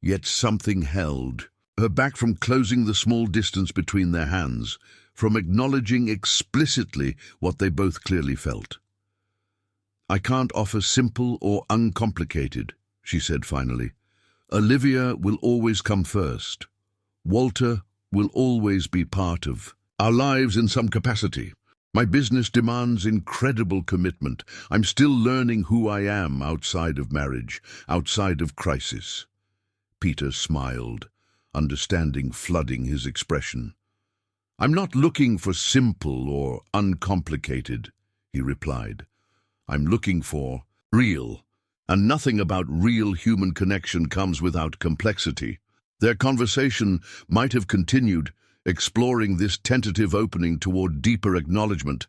Yet something held her back from closing the small distance between their hands, from acknowledging explicitly what they both clearly felt. "I can't offer simple or uncomplicated," she said finally. "Olivia will always come first. Walter will always be part of our lives in some capacity. My business demands incredible commitment. I'm still learning who I am outside of marriage, outside of crisis." Peter smiled, understanding flooding his expression. "I'm not looking for simple or uncomplicated," he replied. "I'm looking for real, and nothing about real human connection comes without complexity." Their conversation might have continued, exploring this tentative opening toward deeper acknowledgement,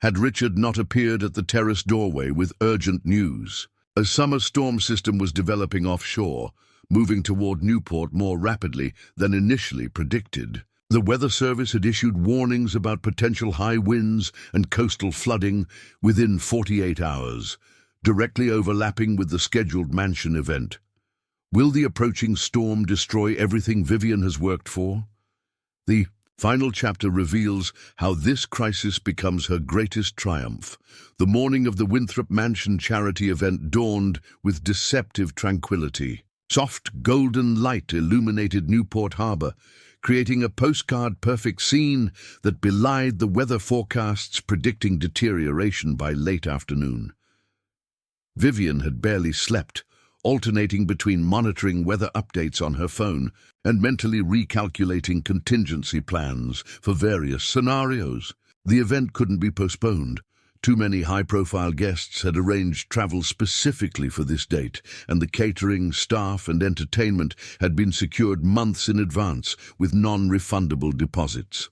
had Richard not appeared at the terrace doorway with urgent news. A summer storm system was developing offshore, moving toward Newport more rapidly than initially predicted. The Weather Service had issued warnings about potential high winds and coastal flooding within 48 hours, directly overlapping with the scheduled mansion event. Will the approaching storm destroy everything Vivian has worked for? The final chapter reveals how this crisis becomes her greatest triumph. The morning of the Winthrop Mansion charity event dawned with deceptive tranquility. Soft golden light illuminated Newport Harbor, creating a postcard-perfect scene that belied the weather forecasts predicting deterioration by late afternoon. Vivian had barely slept, alternating between monitoring weather updates on her phone and mentally recalculating contingency plans for various scenarios. The event couldn't be postponed. Too many high-profile guests had arranged travel specifically for this date, and the catering, staff, and entertainment had been secured months in advance with non-refundable deposits.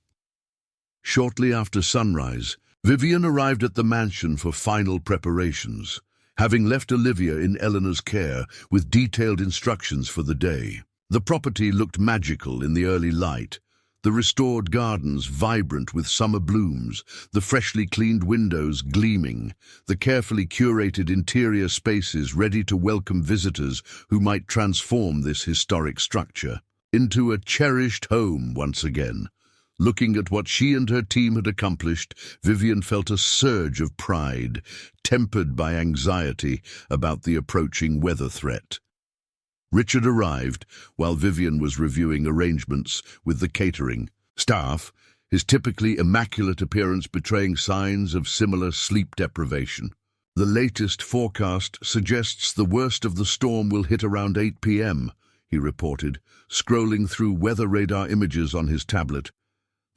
Shortly after sunrise, Vivian arrived at the mansion for final preparations, having left Olivia in Eleanor's care with detailed instructions for the day. The property looked magical in the early light, the restored gardens vibrant with summer blooms, the freshly cleaned windows gleaming, the carefully curated interior spaces ready to welcome visitors who might transform this historic structure into a cherished home once again. Looking at what she and her team had accomplished, Vivian felt a surge of pride, tempered by anxiety about the approaching weather threat. Richard arrived while Vivian was reviewing arrangements with the catering staff, his typically immaculate appearance betraying signs of similar sleep deprivation. The latest forecast suggests the worst of the storm will hit around 8 p.m., he reported, scrolling through weather radar images on his tablet.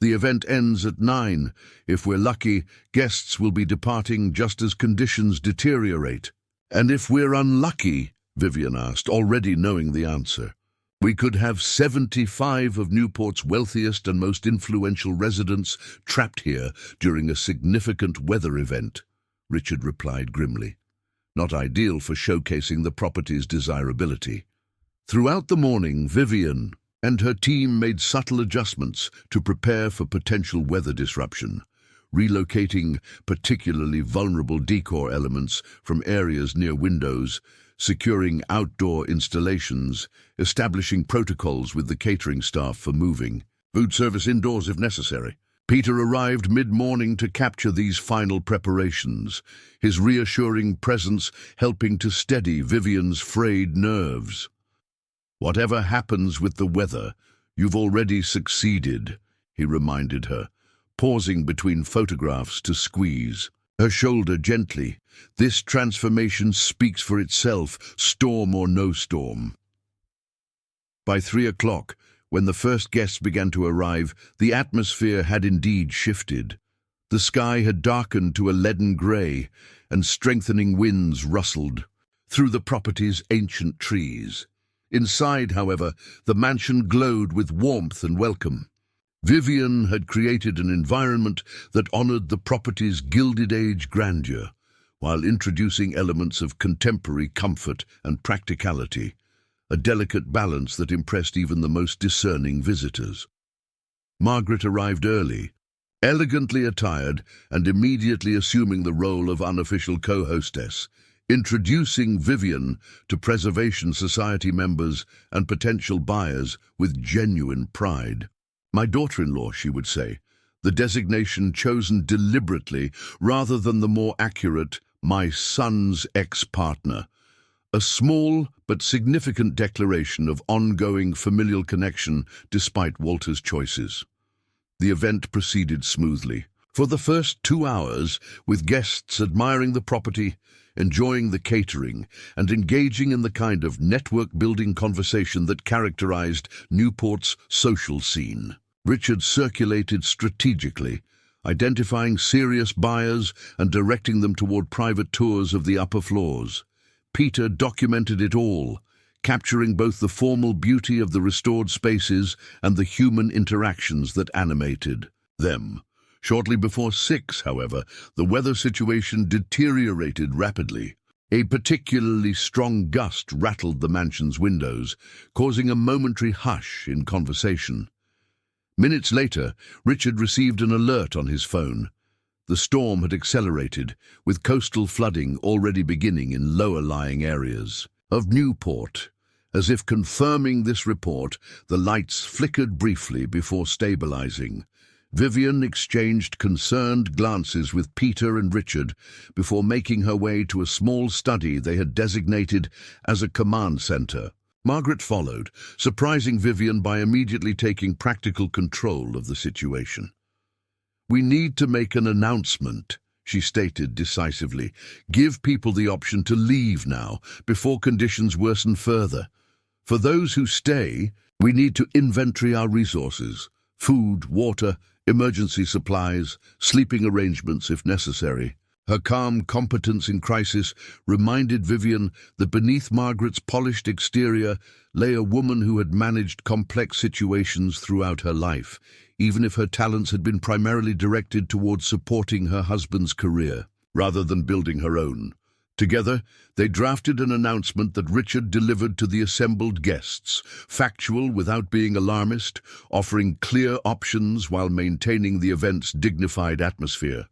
The event ends at 9. If we're lucky, guests will be departing just as conditions deteriorate. And if we're unlucky, Vivian asked, already knowing the answer. We could have 75 of Newport's wealthiest and most influential residents trapped here during a significant weather event, Richard replied grimly. Not ideal for showcasing the property's desirability. Throughout the morning, Vivian and her team made subtle adjustments to prepare for potential weather disruption, relocating particularly vulnerable decor elements from areas near windows, securing outdoor installations, establishing protocols with the catering staff for moving food service indoors if necessary. Peter arrived mid-morning to capture these final preparations, his reassuring presence helping to steady Vivian's frayed nerves. Whatever happens with the weather, you've already succeeded, he reminded her, pausing between photographs to squeeze her shoulder gently. This transformation speaks for itself, storm or no storm. By 3 o'clock, when the first guests began to arrive, the atmosphere had indeed shifted. The sky had darkened to a leaden grey, and strengthening winds rustled through the property's ancient trees. Inside, however, the mansion glowed with warmth and welcome. Vivian had created an environment that honored the property's Gilded Age grandeur, while introducing elements of contemporary comfort and practicality, a delicate balance that impressed even the most discerning visitors. Margaret arrived early, elegantly attired and immediately assuming the role of unofficial co-hostess, introducing Vivian to Preservation Society members and potential buyers with genuine pride. My daughter-in-law, she would say, the designation chosen deliberately rather than the more accurate, my son's ex-partner. A small but significant declaration of ongoing familial connection despite Walter's choices. The event proceeded smoothly. For the first 2 hours, with guests admiring the property, enjoying the catering, and engaging in the kind of network-building conversation that characterized Newport's social scene. Richard circulated strategically, identifying serious buyers and directing them toward private tours of the upper floors. Peter documented it all, capturing both the formal beauty of the restored spaces and the human interactions that animated them. Shortly before 6, however, the weather situation deteriorated rapidly. A particularly strong gust rattled the mansion's windows, causing a momentary hush in conversation. Minutes later, Richard received an alert on his phone. The storm had accelerated, with coastal flooding already beginning in lower-lying areas of Newport. As if confirming this report, the lights flickered briefly before stabilizing. Vivian exchanged concerned glances with Peter and Richard before making her way to a small study they had designated as a command center. Margaret followed, surprising Vivian by immediately taking practical control of the situation. "We need to make an announcement," she stated decisively. "Give people the option to leave now, before conditions worsen further. For those who stay, we need to inventory our resources: food, water, emergency supplies, sleeping arrangements if necessary." Her calm competence in crisis reminded Vivian that beneath Margaret's polished exterior lay a woman who had managed complex situations throughout her life, even if her talents had been primarily directed towards supporting her husband's career, rather than building her own. Together, they drafted an announcement that Richard delivered to the assembled guests, factual without being alarmist, offering clear options while maintaining the event's dignified atmosphere.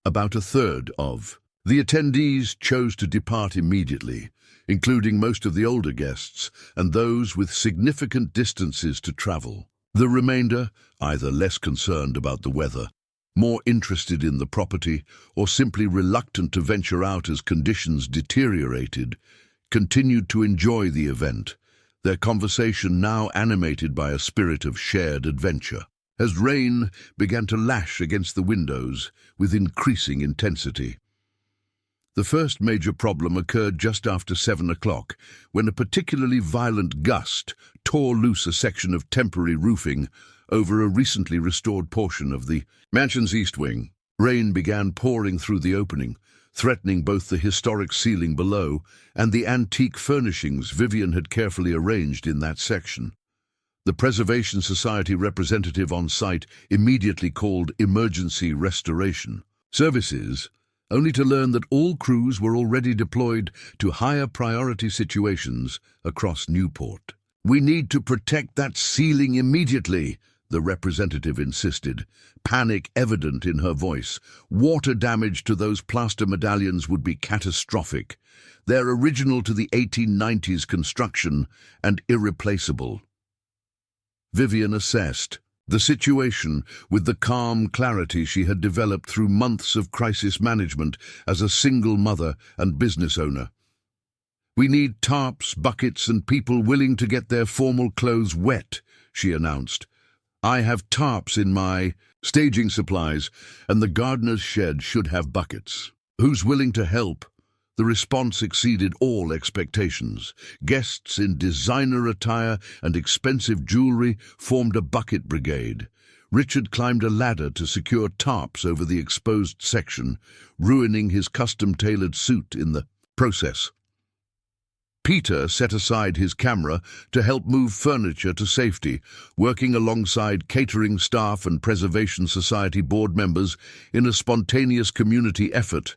About a third of the attendees chose to depart immediately, including most of the older guests and those with significant distances to travel. The remainder, either less concerned about the weather, more interested in the property, or simply reluctant to venture out as conditions deteriorated, continued to enjoy the event, their conversation now animated by a spirit of shared adventure. As rain began to lash against the windows with increasing intensity. The first major problem occurred just after 7 o'clock, when a particularly violent gust tore loose a section of temporary roofing over a recently restored portion of the mansion's east wing. Rain began pouring through the opening, threatening both the historic ceiling below and the antique furnishings Vivian had carefully arranged in that section. The Preservation Society representative on site immediately called emergency restoration services, only to learn that all crews were already deployed to higher priority situations across Newport. "We need to protect that ceiling immediately," the representative insisted, panic evident in her voice. "Water damage to those plaster medallions would be catastrophic. They're original to the 1890s construction and irreplaceable." Vivian assessed the situation with the calm clarity she had developed through months of crisis management as a single mother and business owner. "We need tarps, buckets, and people willing to get their formal clothes wet," she announced. "I have tarps in my staging supplies, and the gardener's shed should have buckets. Who's willing to help?" The response exceeded all expectations. Guests in designer attire and expensive jewelry formed a bucket brigade. Richard climbed a ladder to secure tarps over the exposed section, ruining his custom-tailored suit in the process. Peter set aside his camera to help move furniture to safety, working alongside catering staff and Preservation Society board members in a spontaneous community effort.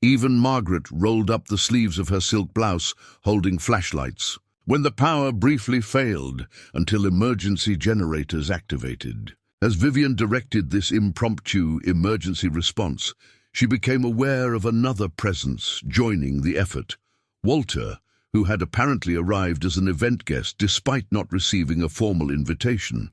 Even Margaret rolled up the sleeves of her silk blouse, holding flashlights. When the power briefly failed until emergency generators activated. As Vivian directed this impromptu emergency response, she became aware of another presence joining the effort. Walter, who had apparently arrived as an event guest despite not receiving a formal invitation.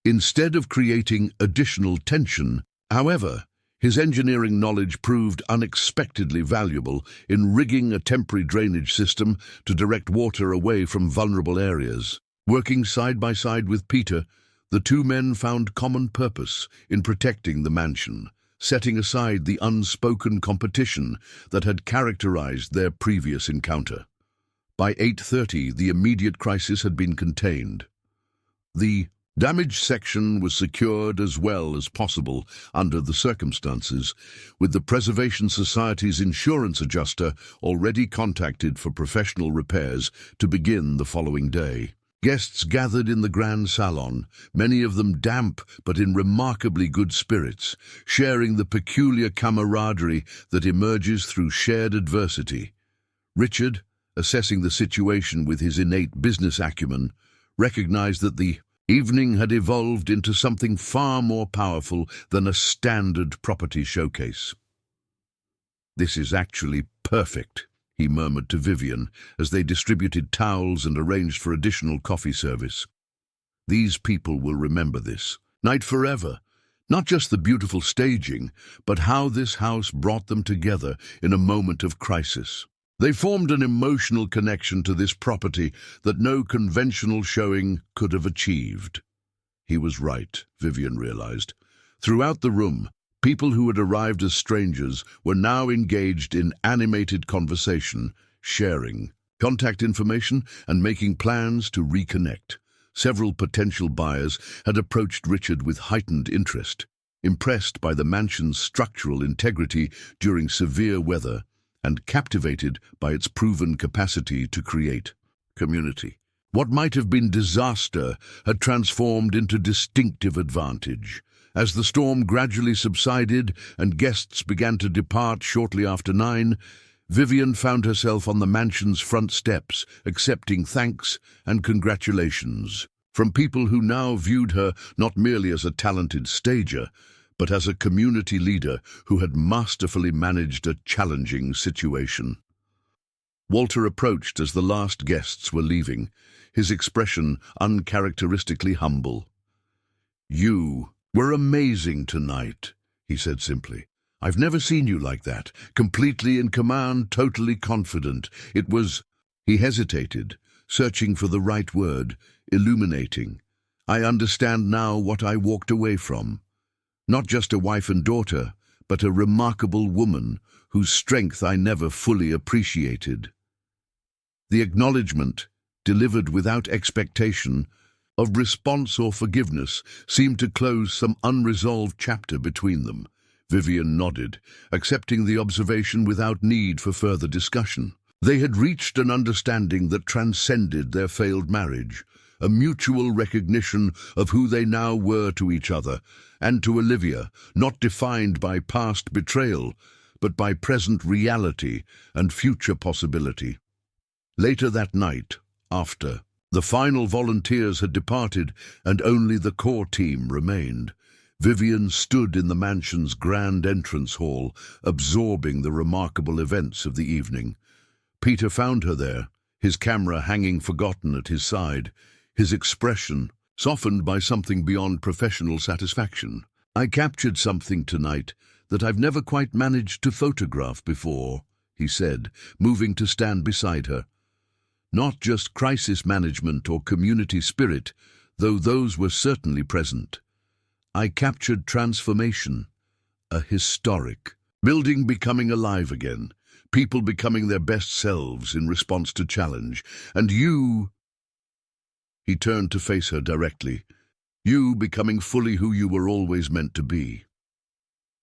Instead of creating additional tension, however, his engineering knowledge proved unexpectedly valuable in rigging a temporary drainage system to direct water away from vulnerable areas. Working side by side with Peter, the two men found common purpose in protecting the mansion, setting aside the unspoken competition that had characterized their previous encounter. By 8:30, the immediate crisis had been contained. The damaged section was secured as well as possible under the circumstances, with the Preservation Society's insurance adjuster already contacted for professional repairs to begin the following day. Guests gathered in the grand salon, many of them damp but in remarkably good spirits, sharing the peculiar camaraderie that emerges through shared adversity. Richard, assessing the situation with his innate business acumen, recognized that the Evening had evolved into something far more powerful than a standard property showcase. "This is actually perfect," he murmured to Vivian as they distributed towels and arranged for additional coffee service. "These people will remember this night forever. Not just the beautiful staging, but how this house brought them together in a moment of crisis. They formed an emotional connection to this property that no conventional showing could have achieved." He was right, Vivian realized. Throughout the room, people who had arrived as strangers were now engaged in animated conversation, sharing contact information and making plans to reconnect. Several potential buyers had approached Richard with heightened interest, impressed by the mansion's structural integrity during severe weather and captivated by its proven capacity to create community. What might have been disaster had transformed into distinctive advantage. As the storm gradually subsided and guests began to depart shortly after 9, Vivian found herself on the mansion's front steps, accepting thanks and congratulations from people who now viewed her not merely as a talented stager, but as a community leader who had masterfully managed a challenging situation. Walter approached as the last guests were leaving, his expression uncharacteristically humble. "You were amazing tonight," he said simply. "I've never seen you like that, completely in command, totally confident. It was—" He hesitated, searching for the right word, illuminating. "I understand now what I walked away from. Not just a wife and daughter, but a remarkable woman whose strength I never fully appreciated." The acknowledgement, delivered without expectation of response or forgiveness, seemed to close some unresolved chapter between them. Vivian nodded, accepting the observation without need for further discussion. They had reached an understanding that transcended their failed marriage, a mutual recognition of who they now were to each other, and to Olivia, not defined by past betrayal, but by present reality and future possibility. Later that night, after the final volunteers had departed and only the core team remained, Vivian stood in the mansion's grand entrance hall, absorbing the remarkable events of the evening. Peter found her there, his camera hanging forgotten at his side, his expression softened by something beyond professional satisfaction. "I captured something tonight that I've never quite managed to photograph before," he said, moving to stand beside her. "Not just crisis management or community spirit, though those were certainly present. I captured transformation, a historic building becoming alive again, people becoming their best selves in response to challenge, and you—" He turned to face her directly. "You becoming fully who you were always meant to be."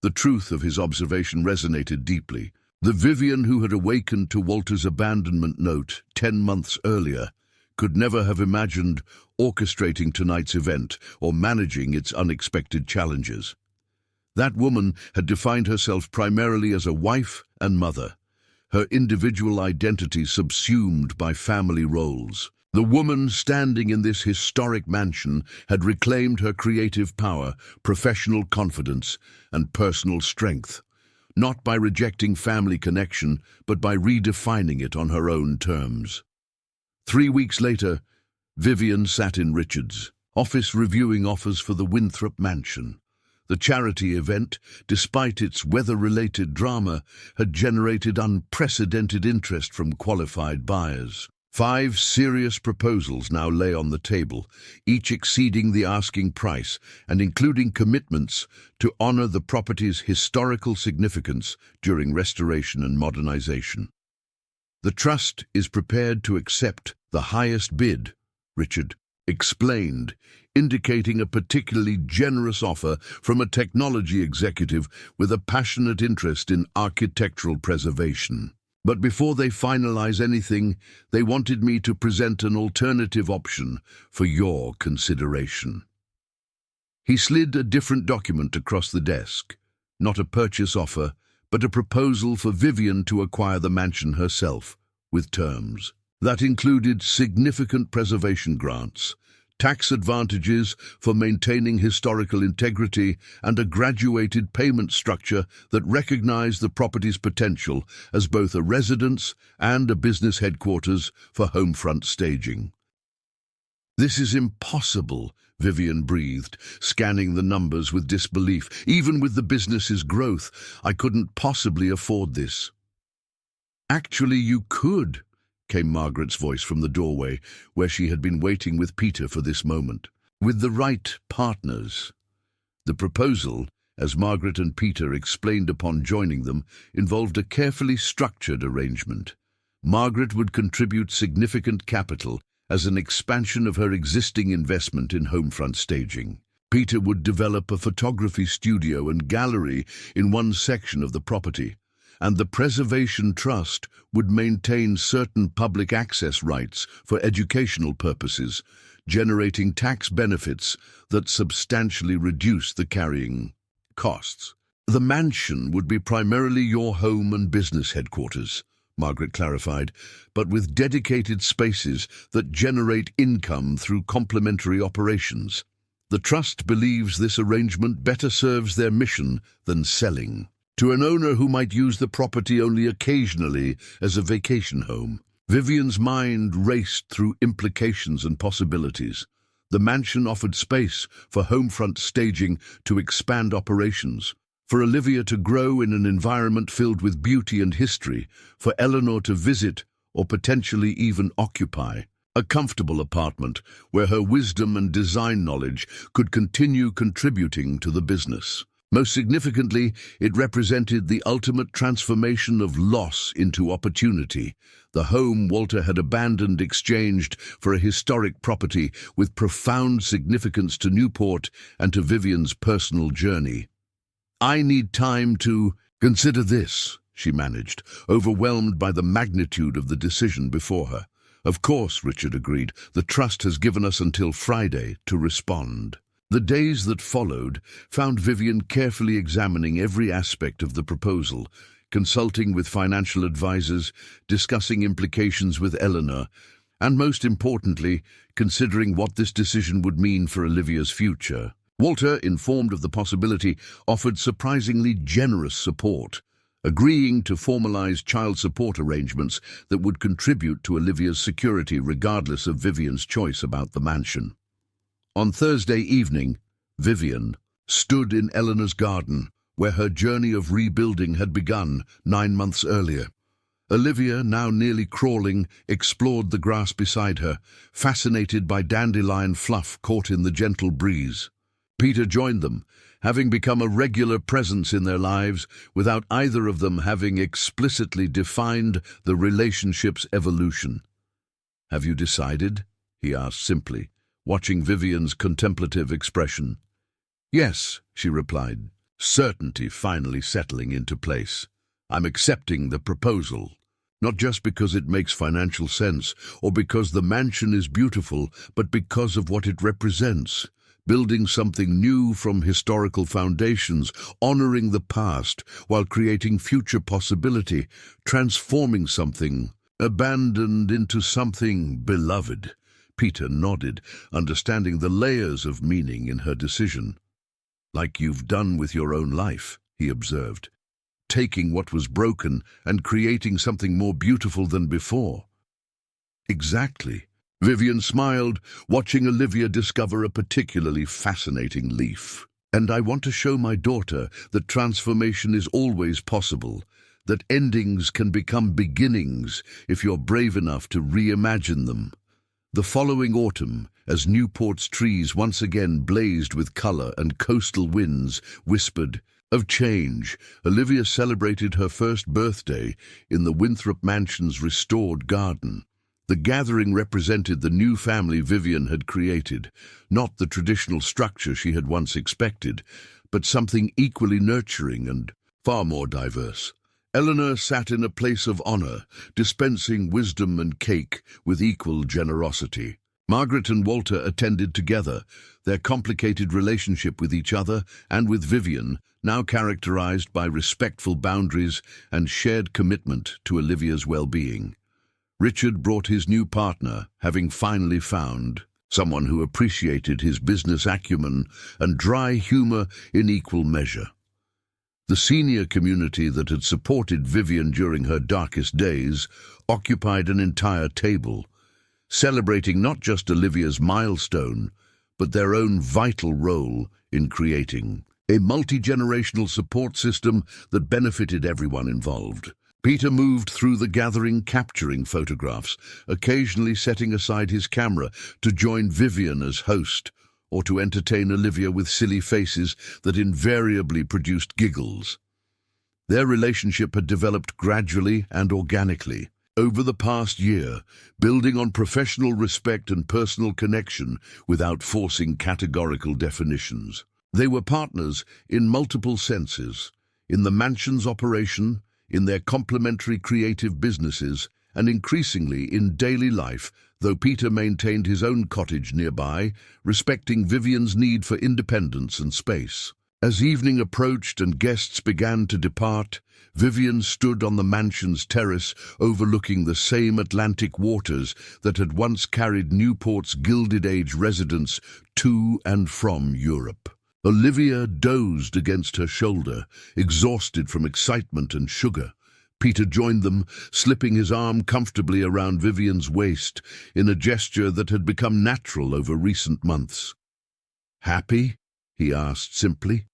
The truth of his observation resonated deeply. The Vivian who had awakened to Walter's abandonment note 10 months earlier could never have imagined orchestrating tonight's event or managing its unexpected challenges. That woman had defined herself primarily as a wife and mother, her individual identity subsumed by family roles. The woman standing in this historic mansion had reclaimed her creative power, professional confidence, and personal strength, not by rejecting family connection, but by redefining it on her own terms. 3 weeks later, Vivian sat in Richard's office reviewing offers for the Winthrop Mansion. The charity event, despite its weather-related drama, had generated unprecedented interest from qualified buyers. 5 serious proposals now lay on the table, each exceeding the asking price and including commitments to honor the property's historical significance during restoration and modernization. "The trust is prepared to accept the highest bid," Richard explained, indicating a particularly generous offer from a technology executive with a passionate interest in architectural preservation. "But before they finalize anything, they wanted me to present an alternative option for your consideration." He slid a different document across the desk, not a purchase offer, but a proposal for Vivian to acquire the mansion herself, with terms that included significant preservation grants, tax advantages for maintaining historical integrity, and a graduated payment structure that recognized the property's potential as both a residence and a business headquarters for Homefront Staging. "This is impossible," Vivian breathed, scanning the numbers with disbelief. "Even with the business's growth, I couldn't possibly afford this." "Actually, you could," came Margaret's voice from the doorway, where she had been waiting with Peter for this moment. "With the right partners." The proposal, as Margaret and Peter explained upon joining them, involved a carefully structured arrangement. Margaret would contribute significant capital as an expansion of her existing investment in Homefront Staging. Peter would develop a photography studio and gallery in one section of the property, and the Preservation Trust would maintain certain public access rights for educational purposes, generating tax benefits that substantially reduce the carrying costs. "The mansion would be primarily your home and business headquarters," Margaret clarified, "but with dedicated spaces that generate income through complementary operations. The Trust believes this arrangement better serves their mission than selling to an owner who might use the property only occasionally as a vacation home." Vivian's mind raced through implications and possibilities. The mansion offered space for Homefront Staging to expand operations, for Olivia to grow in an environment filled with beauty and history, for Eleanor to visit or potentially even occupy a comfortable apartment where her wisdom and design knowledge could continue contributing to the business. Most significantly, it represented the ultimate transformation of loss into opportunity. The home Walter had abandoned exchanged for a historic property with profound significance to Newport and to Vivian's personal journey. "I need time to consider this," she managed, overwhelmed by the magnitude of the decision before her. "Of course," Richard agreed. "The Trust has given us until Friday to respond." The days that followed found Vivian carefully examining every aspect of the proposal, consulting with financial advisors, discussing implications with Eleanor, and most importantly, considering what this decision would mean for Olivia's future. Walter, informed of the possibility, offered surprisingly generous support, agreeing to formalize child support arrangements that would contribute to Olivia's security regardless of Vivian's choice about the mansion. On Thursday evening, Vivian stood in Eleanor's garden, where her journey of rebuilding had begun 9 months earlier. Olivia, now nearly crawling, explored the grass beside her, fascinated by dandelion fluff caught in the gentle breeze. Peter joined them, having become a regular presence in their lives without either of them having explicitly defined the relationship's evolution. "Have you decided?" he asked simply, watching Vivian's contemplative expression. "Yes," she replied, certainty finally settling into place. "I'm accepting the proposal, not just because it makes financial sense or because the mansion is beautiful, but because of what it represents. Building something new from historical foundations, honoring the past while creating future possibility, transforming something abandoned into something beloved." Peter nodded, understanding the layers of meaning in her decision. "Like you've done with your own life," he observed, "taking what was broken and creating something more beautiful than before." "Exactly." Vivian smiled, watching Olivia discover a particularly fascinating leaf. "And I want to show my daughter that transformation is always possible, that endings can become beginnings if you're brave enough to reimagine them." The following autumn, as Newport's trees once again blazed with color and coastal winds whispered of change, Olivia celebrated her first birthday in the Winthrop Mansion's restored garden. The gathering represented the new family Vivian had created, not the traditional structure she had once expected, but something equally nurturing and far more diverse. Eleanor sat in a place of honor, dispensing wisdom and cake with equal generosity. Margaret and Walter attended together, their complicated relationship with each other and with Vivian now characterized by respectful boundaries and shared commitment to Olivia's well-being. Richard brought his new partner, having finally found someone who appreciated his business acumen and dry humor in equal measure. The senior community that had supported Vivian during her darkest days occupied an entire table, celebrating not just Olivia's milestone, but their own vital role in creating a multi-generational support system that benefited everyone involved. Peter moved through the gathering, capturing photographs, occasionally setting aside his camera to join Vivian as host, or to entertain Olivia with silly faces that invariably produced giggles. Their relationship had developed gradually and organically over the past year, building on professional respect and personal connection without forcing categorical definitions. They were partners in multiple senses, in the mansion's operation, in their complementary creative businesses, and increasingly in daily life, though Peter maintained his own cottage nearby, respecting Vivian's need for independence and space. As evening approached and guests began to depart, Vivian stood on the mansion's terrace overlooking the same Atlantic waters that had once carried Newport's Gilded Age residents to and from Europe. Olivia dozed against her shoulder, exhausted from excitement and sugar. Peter joined them, slipping his arm comfortably around Vivian's waist in a gesture that had become natural over recent months. "Happy?" he asked simply.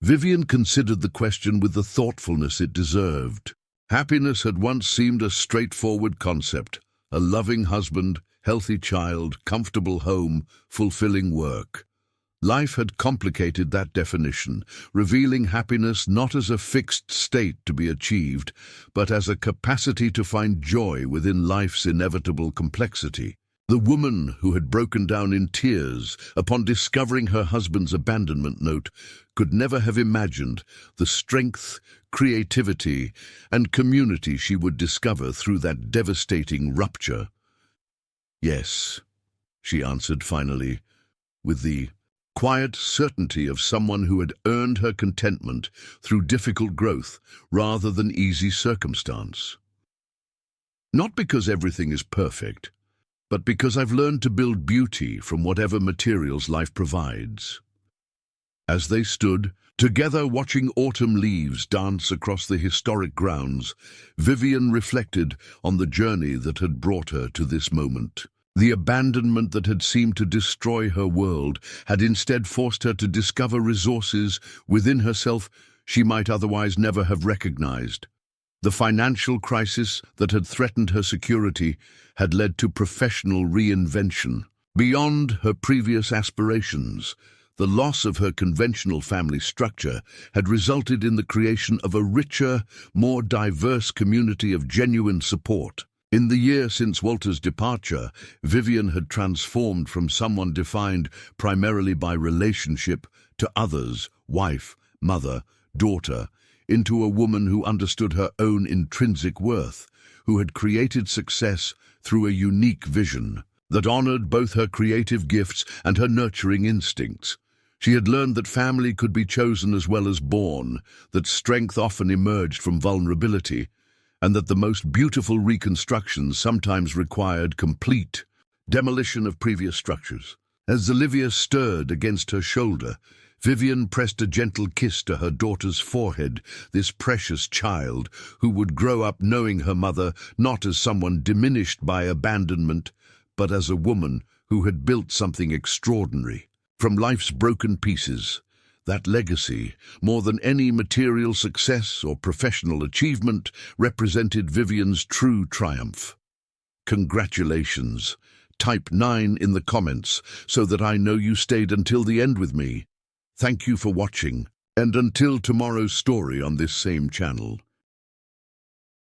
Vivian considered the question with the thoughtfulness it deserved. Happiness had once seemed a straightforward concept: a loving husband, healthy child, comfortable home, fulfilling work. Life had complicated that definition, revealing happiness not as a fixed state to be achieved, but as a capacity to find joy within life's inevitable complexity. The woman who had broken down in tears upon discovering her husband's abandonment note could never have imagined the strength, creativity, and community she would discover through that devastating rupture. "Yes," she answered finally, with the quiet certainty of someone who had earned her contentment through difficult growth rather than easy circumstance. "Not because everything is perfect, but because I've learned to build beauty from whatever materials life provides." As they stood, together watching autumn leaves dance across the historic grounds, Vivian reflected on the journey that had brought her to this moment. The abandonment that had seemed to destroy her world had instead forced her to discover resources within herself she might otherwise never have recognized. The financial crisis that had threatened her security had led to professional reinvention. Beyond her previous aspirations, the loss of her conventional family structure had resulted in the creation of a richer, more diverse community of genuine support. In the year since Walter's departure, Vivian had transformed from someone defined primarily by relationship to others, wife, mother, daughter, into a woman who understood her own intrinsic worth, who had created success through a unique vision that honored both her creative gifts and her nurturing instincts. She had learned that family could be chosen as well as born, that strength often emerged from vulnerability, and that the most beautiful reconstructions sometimes required complete demolition of previous structures. As Olivia stirred against her shoulder, Vivian pressed a gentle kiss to her daughter's forehead, this precious child who would grow up knowing her mother not as someone diminished by abandonment, but as a woman who had built something extraordinary. From life's broken pieces, that legacy, more than any material success or professional achievement, represented Vivian's true triumph. Congratulations. Type 9 in the comments so that I know you stayed until the end with me. Thank you for watching, and until tomorrow's story on this same channel.